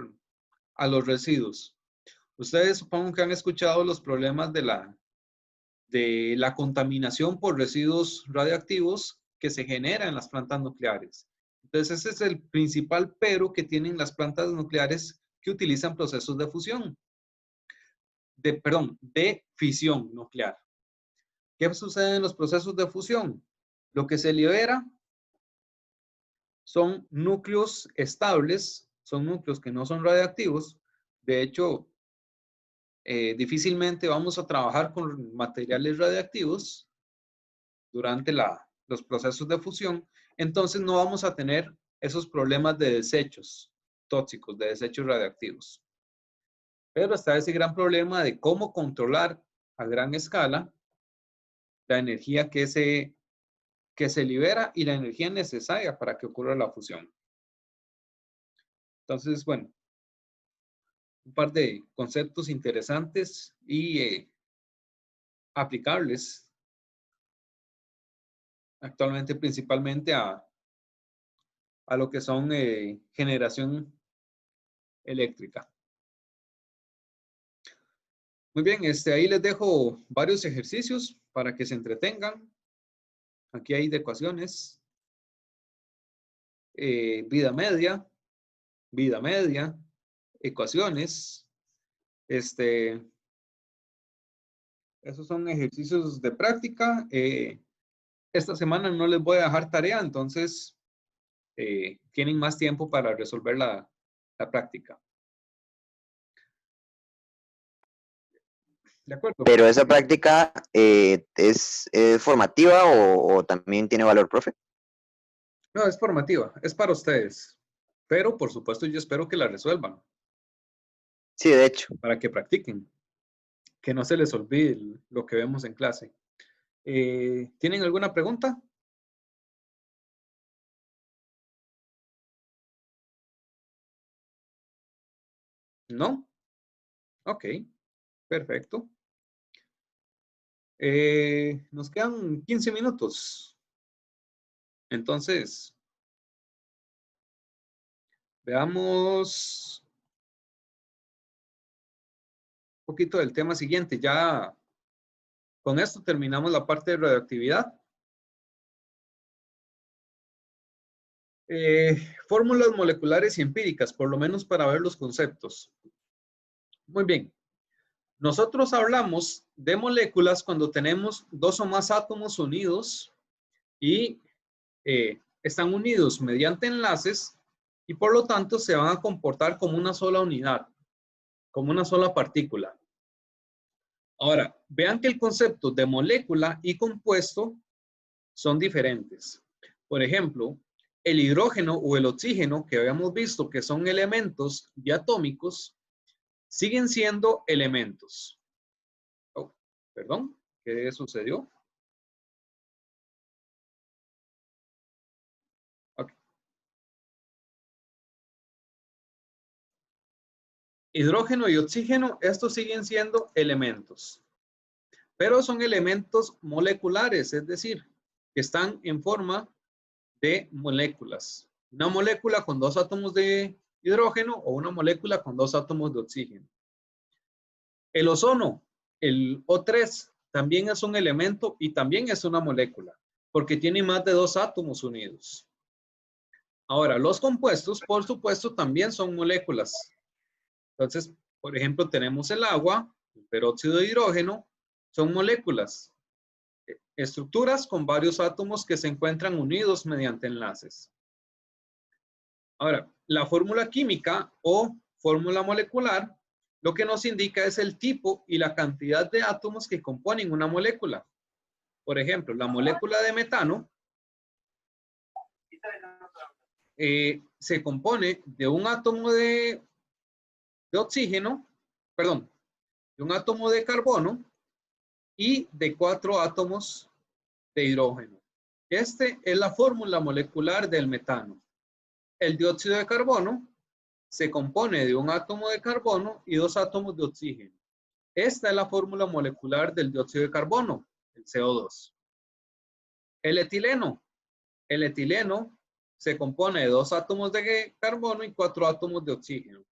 a los residuos. Ustedes supongo que han escuchado los problemas de la contaminación por residuos radioactivos que se genera en las plantas nucleares. Entonces, ese es el principal pero que tienen las plantas nucleares que utilizan procesos de fusión. De fisión nuclear. ¿Qué sucede en los procesos de fusión? Lo que se libera son núcleos estables, son núcleos que no son radiactivos. De hecho, difícilmente vamos a trabajar con materiales radiactivos durante los procesos de fusión. Entonces no vamos a tener esos problemas de desechos tóxicos, de desechos radiactivos. Pero está ese gran problema de cómo controlar a gran escala la energía que se libera y la energía necesaria para que ocurra la fusión. Entonces, bueno, un par de conceptos interesantes y aplicables actualmente principalmente a lo que son generación eléctrica. Muy bien, ahí les dejo varios ejercicios para que se entretengan. Aquí hay de ecuaciones. Vida media, ecuaciones. Esos son ejercicios de práctica. Esta semana no les voy a dejar tarea, entonces tienen más tiempo para resolver la práctica. ¿De acuerdo? Pero esa práctica es formativa o también tiene valor, profe. No, es formativa, es para ustedes. Pero, por supuesto, yo espero que la resuelvan. Sí, de hecho. Para que practiquen. Que no se les olvide lo que vemos en clase. ¿Tienen alguna pregunta? ¿No? Ok, perfecto. Nos quedan 15 minutos. Entonces, veamos un poquito del tema siguiente. Ya con esto terminamos la parte de radioactividad. Fórmulas moleculares y empíricas, por lo menos para ver los conceptos. Muy bien. Nosotros hablamos de moléculas cuando tenemos dos o más átomos unidos y están unidos mediante enlaces y por lo tanto se van a comportar como una sola unidad, como una sola partícula. Ahora, vean que el concepto de molécula y compuesto son diferentes. Por ejemplo, el hidrógeno o el oxígeno que habíamos visto que son elementos diatómicos, siguen siendo elementos. Oh, perdón, ¿qué sucedió? Hidrógeno y oxígeno, estos siguen siendo elementos, pero son elementos moleculares, es decir, que están en forma de moléculas. Una molécula con 2 átomos de hidrógeno o una molécula con 2 átomos de oxígeno. El ozono, el O3, también es un elemento y también es una molécula, porque tiene más de 2 átomos unidos. Ahora, los compuestos, por supuesto, también son moléculas. Entonces, por ejemplo, tenemos el agua, el peróxido de hidrógeno, son moléculas, estructuras con varios átomos que se encuentran unidos mediante enlaces. Ahora, la fórmula química o fórmula molecular, lo que nos indica es el tipo y la cantidad de átomos que componen una molécula. Por ejemplo, la molécula de metano se compone de un átomo de oxígeno, perdón, de un átomo de carbono y de 4 átomos de hidrógeno. Esta es la fórmula molecular del metano. El dióxido de carbono se compone de un átomo de carbono y 2 átomos de oxígeno. Esta es la fórmula molecular del dióxido de carbono, el CO2. El etileno se compone de 2 átomos de carbono y 4 átomos de oxígeno.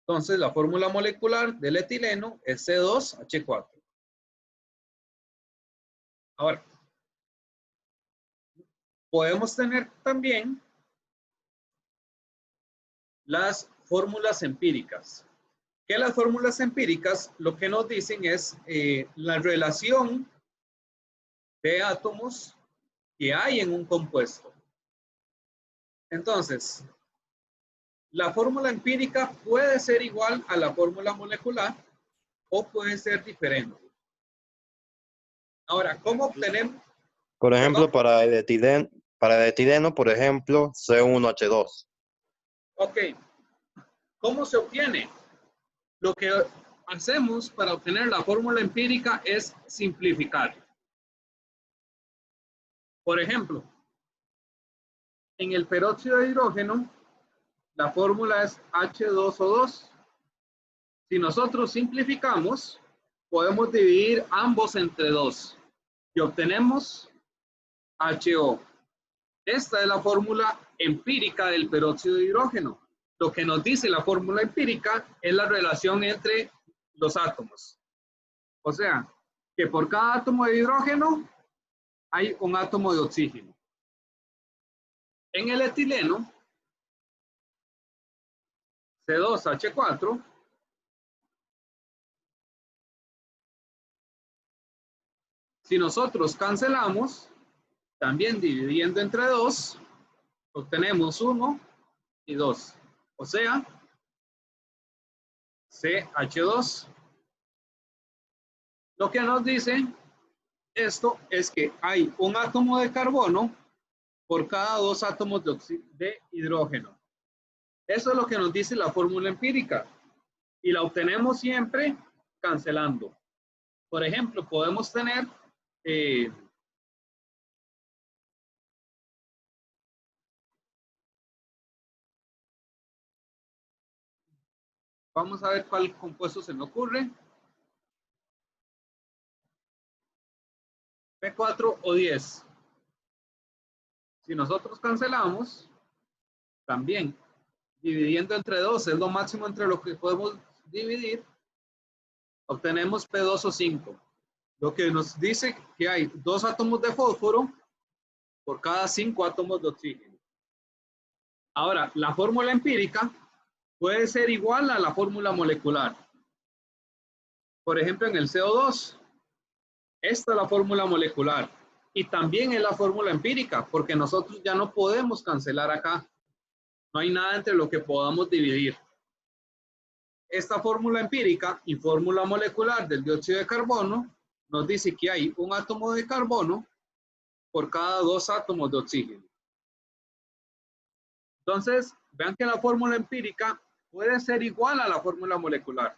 Entonces, la fórmula molecular del etileno es C2H4. Ahora, podemos tener también las fórmulas empíricas. Que las fórmulas empíricas lo que nos dicen es la relación de átomos que hay en un compuesto. Entonces, la fórmula empírica puede ser igual a la fórmula molecular o puede ser diferente. Ahora, ¿cómo obtenemos? Por ejemplo, ¿Perdón? para el etileno, por ejemplo, C1H2. Ok. ¿Cómo se obtiene? Lo que hacemos para obtener la fórmula empírica es simplificar. Por ejemplo, en el peróxido de hidrógeno, la fórmula es H2O2. Si nosotros simplificamos, podemos dividir ambos entre 2 y obtenemos HO. Esta es la fórmula empírica del peróxido de hidrógeno. Lo que nos dice la fórmula empírica es la relación entre los átomos. O sea, que por cada átomo de hidrógeno hay un átomo de oxígeno. En el etileno, C2H4, si nosotros cancelamos, también dividiendo entre 2, obtenemos 1 y 2. O sea, CH2. Lo que nos dice esto es que hay un átomo de carbono por cada 2 átomos de hidrógeno. Eso es lo que nos dice la fórmula empírica y la obtenemos siempre cancelando. Por ejemplo, podemos tener vamos a ver cuál compuesto se me ocurre. P4 o 10. Si nosotros cancelamos, también dividiendo entre 2 es lo máximo entre lo que podemos dividir, obtenemos P2 o 5. Lo que nos dice que hay 2 átomos de fósforo por cada 5 átomos de oxígeno. Ahora, la fórmula empírica puede ser igual a la fórmula molecular. Por ejemplo, en el CO2, esta es la fórmula molecular y también es la fórmula empírica, porque nosotros ya no podemos cancelar acá. No hay nada entre lo que podamos dividir. Esta fórmula empírica y fórmula molecular del dióxido de carbono nos dice que hay un átomo de carbono por cada 2 átomos de oxígeno. Entonces, vean que la fórmula empírica puede ser igual a la fórmula molecular,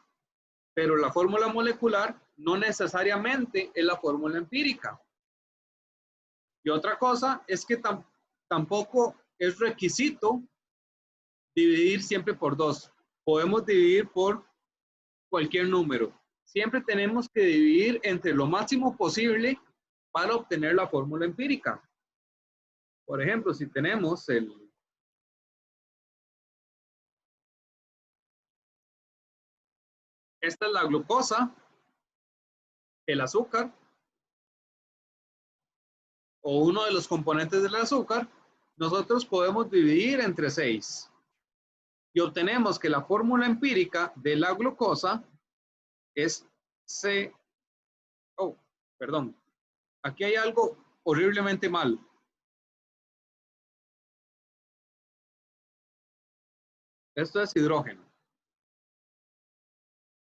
pero la fórmula molecular no necesariamente es la fórmula empírica. Y otra cosa es que tampoco es requisito dividir siempre por 2. Podemos dividir por cualquier número. Siempre tenemos que dividir entre lo máximo posible para obtener la fórmula empírica. Por ejemplo, si tenemos esta es la glucosa, el azúcar, o uno de los componentes del azúcar, nosotros podemos dividir entre 6. Y obtenemos que la fórmula empírica de la glucosa es C. Oh, perdón. Aquí hay algo horriblemente mal. Esto es hidrógeno.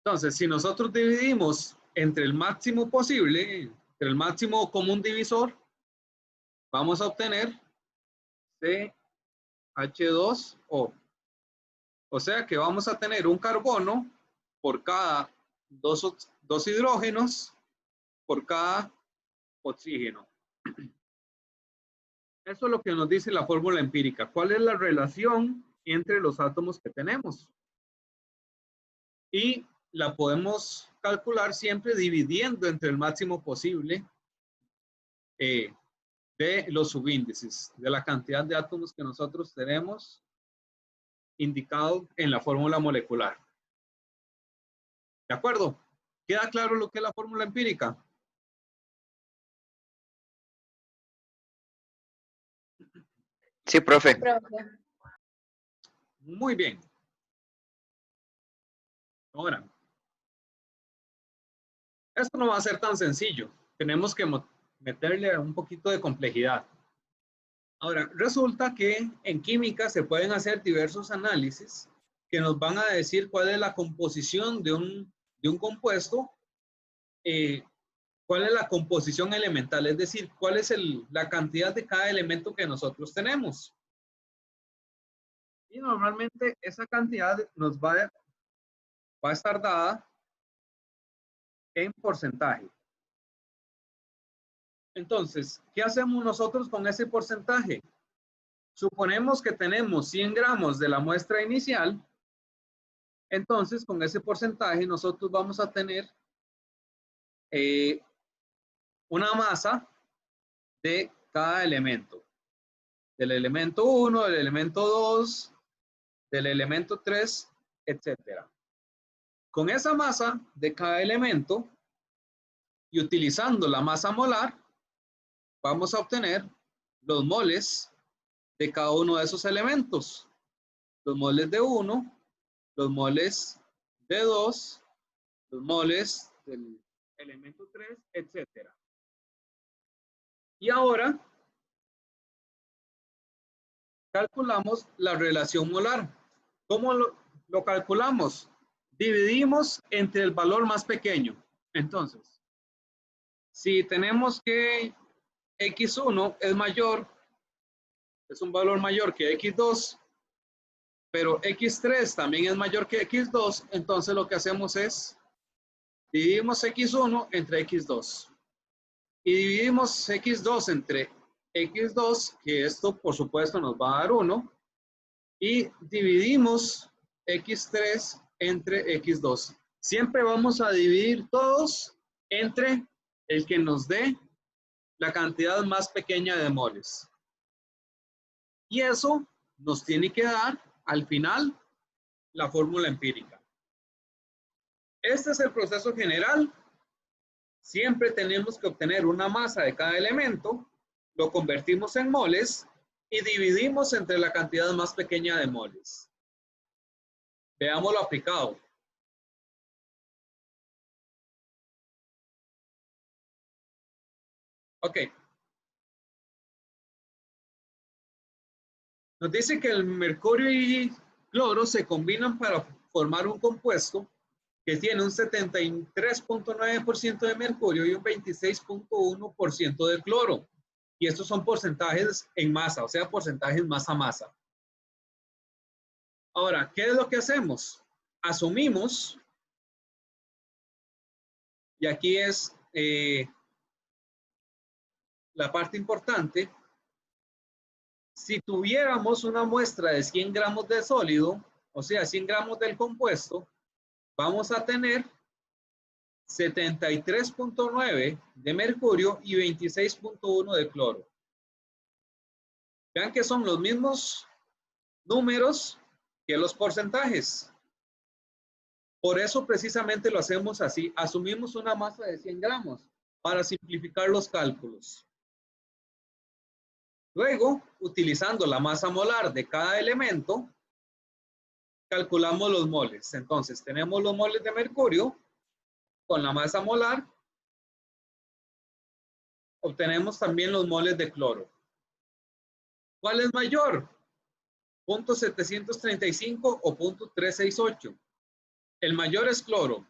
Entonces, si nosotros dividimos entre el máximo posible, entre el máximo común divisor, vamos a obtener CH2O. O sea que vamos a tener un carbono por cada dos hidrógenos por cada oxígeno. Eso es lo que nos dice la fórmula empírica. ¿Cuál es la relación entre los átomos que tenemos? Y la podemos calcular siempre dividiendo entre el máximo posible de los subíndices, de la cantidad de átomos que nosotros tenemos indicado en la fórmula molecular. ¿De acuerdo? ¿Queda claro lo que es la fórmula empírica? Sí, profe. Muy bien. Ahora, esto no va a ser tan sencillo. Tenemos que meterle un poquito de complejidad. Ahora, resulta que en química se pueden hacer diversos análisis que nos van a decir cuál es la composición de un compuesto, cuál es la composición elemental, es decir, cuál es la cantidad de cada elemento que nosotros tenemos. Y normalmente esa cantidad nos va a estar dada en porcentaje. Entonces, ¿qué hacemos nosotros con ese porcentaje? Suponemos que tenemos 100 gramos de la muestra inicial. Entonces, con ese porcentaje nosotros vamos a tener una masa de cada elemento. Del elemento 1, del elemento 2, del elemento 3, etcétera. Con esa masa de cada elemento y utilizando la masa molar, vamos a obtener los moles de cada uno de esos elementos. Los moles de 1, los moles de 2, los moles del elemento 3, etcétera. Y ahora calculamos la relación molar. ¿Cómo lo calculamos? Dividimos entre el valor más pequeño. Entonces, si tenemos que X1 es mayor, es un valor mayor que X2, pero X3 también es mayor que X2, entonces lo que hacemos es dividimos X1 entre X2 y dividimos X2 entre X2, que esto por supuesto nos va a dar 1, y dividimos X3 entre X2. Siempre vamos a dividir todos entre el que nos dé la cantidad más pequeña de moles. Y eso nos tiene que dar al final la fórmula empírica. Este es el proceso general. Siempre tenemos que obtener una masa de cada elemento, lo convertimos en moles y dividimos entre la cantidad más pequeña de moles. Veámoslo aplicado. Ok. Nos dice que el mercurio y cloro se combinan para formar un compuesto que tiene un 73.9% de mercurio y un 26.1% de cloro. Y estos son porcentajes en masa, o sea, porcentajes masa-masa. Ahora, ¿qué es lo que hacemos? Asumimos, y aquí es la parte importante, si tuviéramos una muestra de 100 gramos de sólido, o sea, 100 gramos del compuesto, vamos a tener 73.9 de mercurio y 26.1 de cloro. Vean que son los mismos números que los porcentajes. Por eso precisamente lo hacemos así. Asumimos una masa de 100 gramos para simplificar los cálculos. Luego, utilizando la masa molar de cada elemento, calculamos los moles. Entonces, tenemos los moles de mercurio con la masa molar. Obtenemos también los moles de cloro. ¿Cuál es mayor? .735 o .368. El mayor es cloro,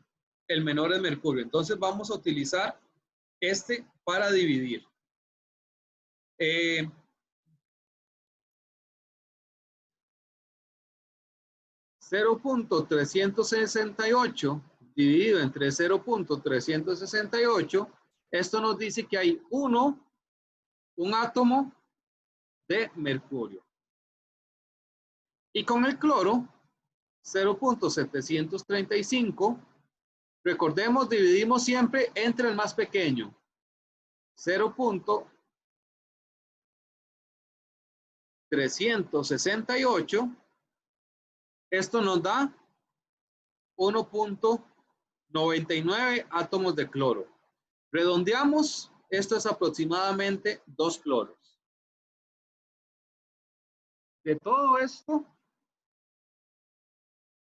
el menor es mercurio. Entonces vamos a utilizar este para dividir. 0.368 dividido entre 0.368, esto nos dice que hay un átomo de mercurio. Y con el cloro, 0.735, recordemos, dividimos siempre entre el más pequeño. 0.368. Esto nos da 1.99 átomos de cloro. Redondeamos, esto es aproximadamente 2 cloros. De todo esto,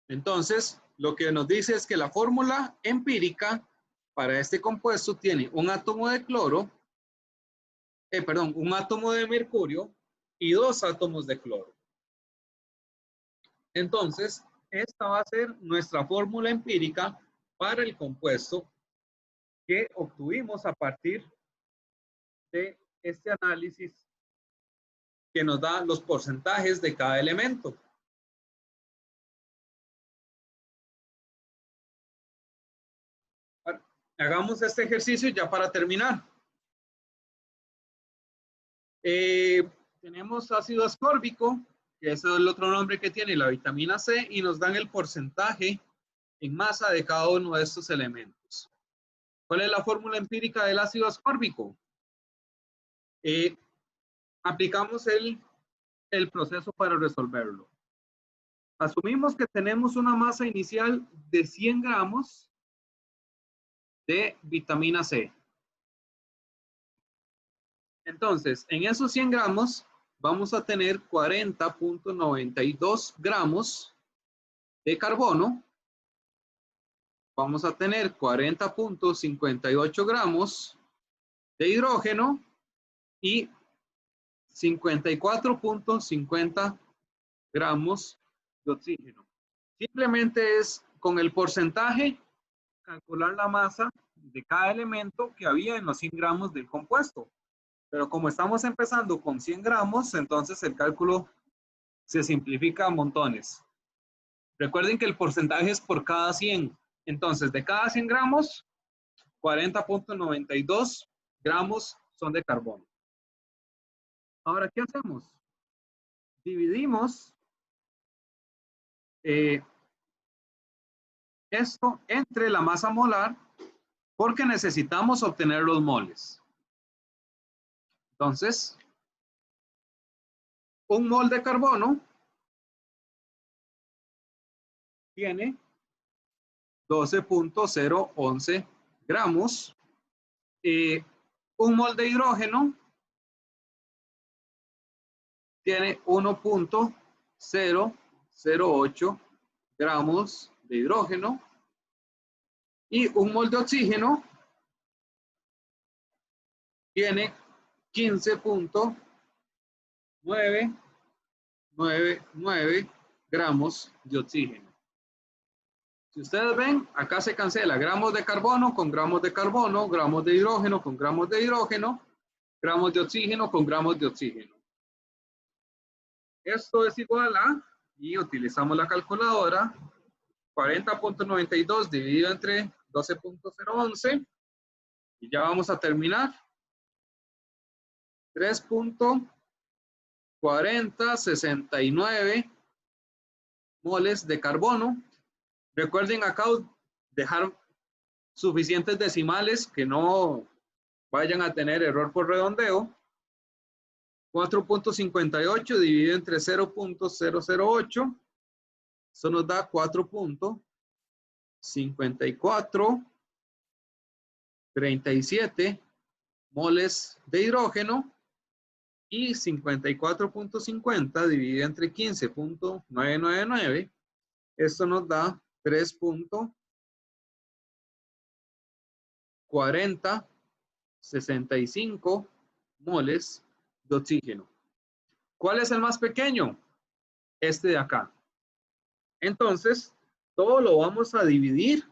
entonces, lo que nos dice es que la fórmula empírica para este compuesto tiene un átomo de cloro, un átomo de mercurio y 2 átomos de cloro. Entonces, esta va a ser nuestra fórmula empírica para el compuesto que obtuvimos a partir de este análisis que nos da los porcentajes de cada elemento. Hagamos este ejercicio ya para terminar. Tenemos ácido ascórbico, que es el otro nombre que tiene la vitamina C, y nos dan el porcentaje en masa de cada uno de estos elementos. ¿Cuál es la fórmula empírica del ácido ascórbico? Aplicamos el proceso para resolverlo. Asumimos que tenemos una masa inicial de 100 gramos de vitamina C. Entonces, en esos 100 gramos vamos a tener 40.92 gramos de carbono. Vamos a tener 40.58 gramos de hidrógeno y 54.50 gramos de oxígeno. Simplemente es con el porcentaje calcular la masa de cada elemento que había en los 100 gramos del compuesto. Pero como estamos empezando con 100 gramos, entonces el cálculo se simplifica a montones. Recuerden que el porcentaje es por cada 100. Entonces, de cada 100 gramos, 40.92 gramos son de carbono. Ahora, ¿qué hacemos? Dividimos esto entre la masa molar porque necesitamos obtener los moles. Entonces, un mol de carbono tiene 12.011 gramos. Un mol de hidrógeno tiene 1.008 gramos de hidrógeno. Y un mol de oxígeno tiene 15.999 gramos de oxígeno. Si ustedes ven, acá se cancela gramos de carbono con gramos de carbono, gramos de hidrógeno con gramos de hidrógeno, gramos de oxígeno con gramos de oxígeno. Esto es igual a, y utilizamos la calculadora, 40.92 dividido entre 12.011, y ya vamos a terminar. 3.4069 moles de carbono Recuerden acá dejar suficientes decimales que no vayan a tener error por redondeo. 4.58 dividido entre 0.008. Eso nos da 4.5437 moles de hidrógeno. Y 54.50 dividido entre 15.999. Esto nos da 3.4065 moles de oxígeno. ¿Cuál es el más pequeño? Este de acá. Entonces, todo lo vamos a dividir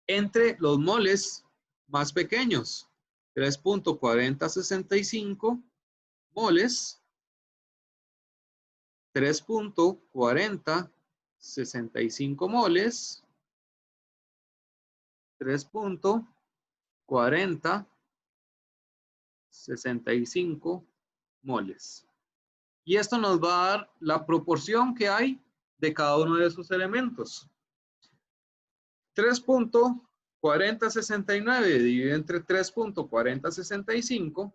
entre los moles más pequeños. 3.4065 moles. 3.4065 moles. 3.4065 moles. Y esto nos va a dar la proporción que hay de cada uno de esos elementos. 3.4069 dividido entre 3.4065.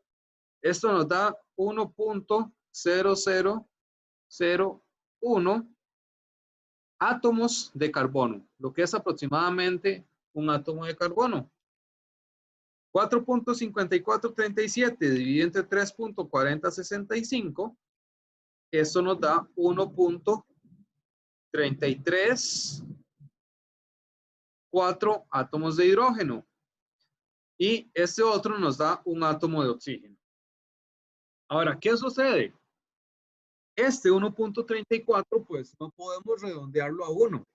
Esto nos da 1.0001 átomos de carbono, lo que es aproximadamente un átomo de carbono. 4.5437 dividido entre 3.4065. Esto nos da 1.334 átomos de hidrógeno. Y este otro nos da un átomo de oxígeno. Ahora, ¿qué sucede? Este 1.34, pues no podemos redondearlo a 1.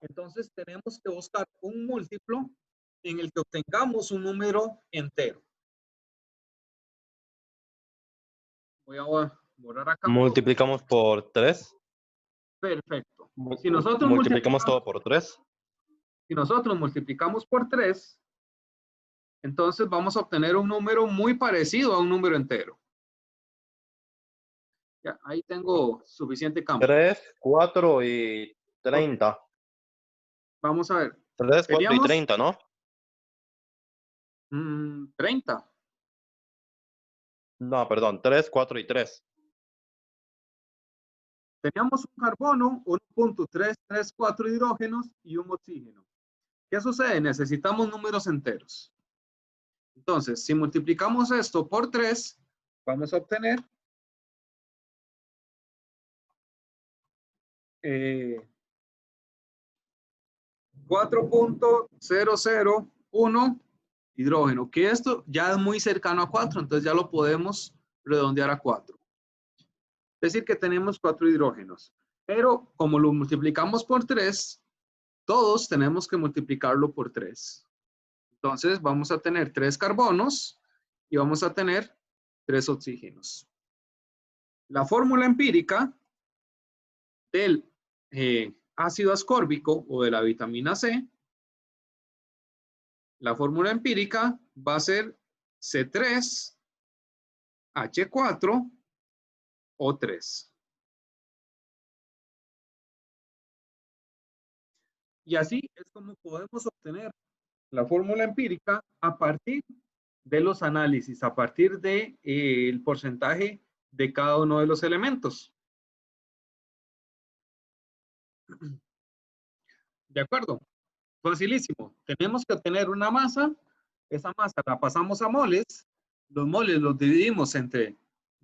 Entonces tenemos que buscar un múltiplo en el que obtengamos un número entero. Voy a borrar acá. Multiplicamos por 3. Perfecto. Si nosotros Multiplicamos todo por 3. Si nosotros multiplicamos por 3, entonces vamos a obtener un número muy parecido a un número entero. Ya, ahí tengo suficiente campo. 3, 4 y 30. Vamos a ver. 3, 4 y Teníamos 30, ¿no? 30. No, perdón. 3, 4 y 3. Teníamos un carbono, 1.334 hidrógenos y un oxígeno. ¿Qué sucede? Necesitamos números enteros. Entonces, si multiplicamos esto por 3, vamos a obtener 4.001 hidrógeno, que esto ya es muy cercano a 4, entonces ya lo podemos redondear a 4. Es decir, que tenemos 4 hidrógenos, pero como lo multiplicamos por 3, todos tenemos que multiplicarlo por 3. Entonces vamos a tener 3 carbonos y vamos a tener 3 oxígenos. La fórmula empírica del ácido ascórbico o de la vitamina C, la fórmula empírica va a ser C3H4O3. Y así es como podemos obtener la fórmula empírica a partir de los análisis, a partir de, el porcentaje de cada uno de los elementos. ¿De acuerdo? Facilísimo. Tenemos que obtener una masa. Esa masa la pasamos a moles. Los moles los dividimos entre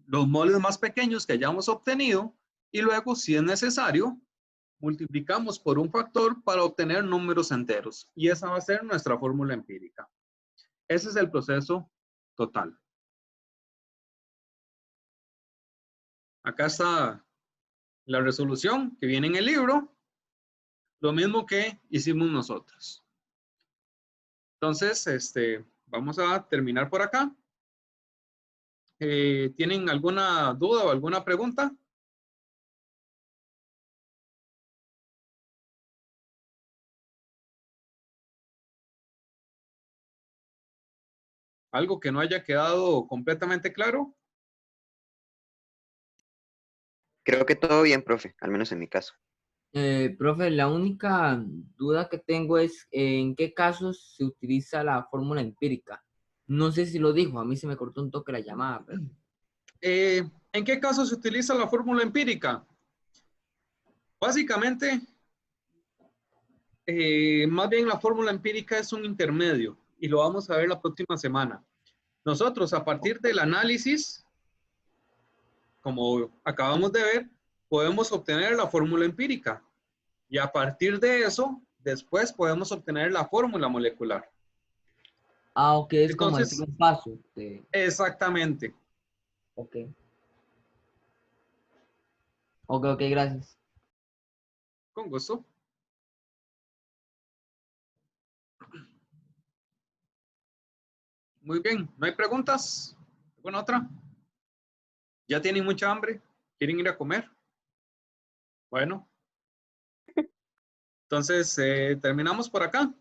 los moles más pequeños que hayamos obtenido. Y luego, si es necesario, multiplicamos por un factor para obtener números enteros. Y esa va a ser nuestra fórmula empírica. Ese es el proceso total. Acá está la resolución que viene en el libro. Lo mismo que hicimos nosotros. Entonces, vamos a terminar por acá. ¿Tienen alguna duda o alguna pregunta? ¿Algo que no haya quedado completamente claro? Creo que todo bien, profe, al menos en mi caso. Profe, la única duda que tengo es en qué casos se utiliza la fórmula empírica. No sé si lo dijo, a mí se me cortó un toque la llamada, pero... ¿En qué caso se utiliza la fórmula empírica? Básicamente, más bien la fórmula empírica es un intermedio y lo vamos a ver la próxima semana. Nosotros, a partir del análisis, como acabamos de ver, podemos obtener la fórmula empírica y a partir de eso, después podemos obtener la fórmula molecular. Ah, ok, es como Entonces, decir un paso. exactamente. Ok. Ok, ok, gracias. Con gusto. Muy bien, ¿no hay preguntas? ¿Alguna otra? ¿Ya tienen mucha hambre? ¿Quieren ir a comer? Bueno, entonces terminamos por acá.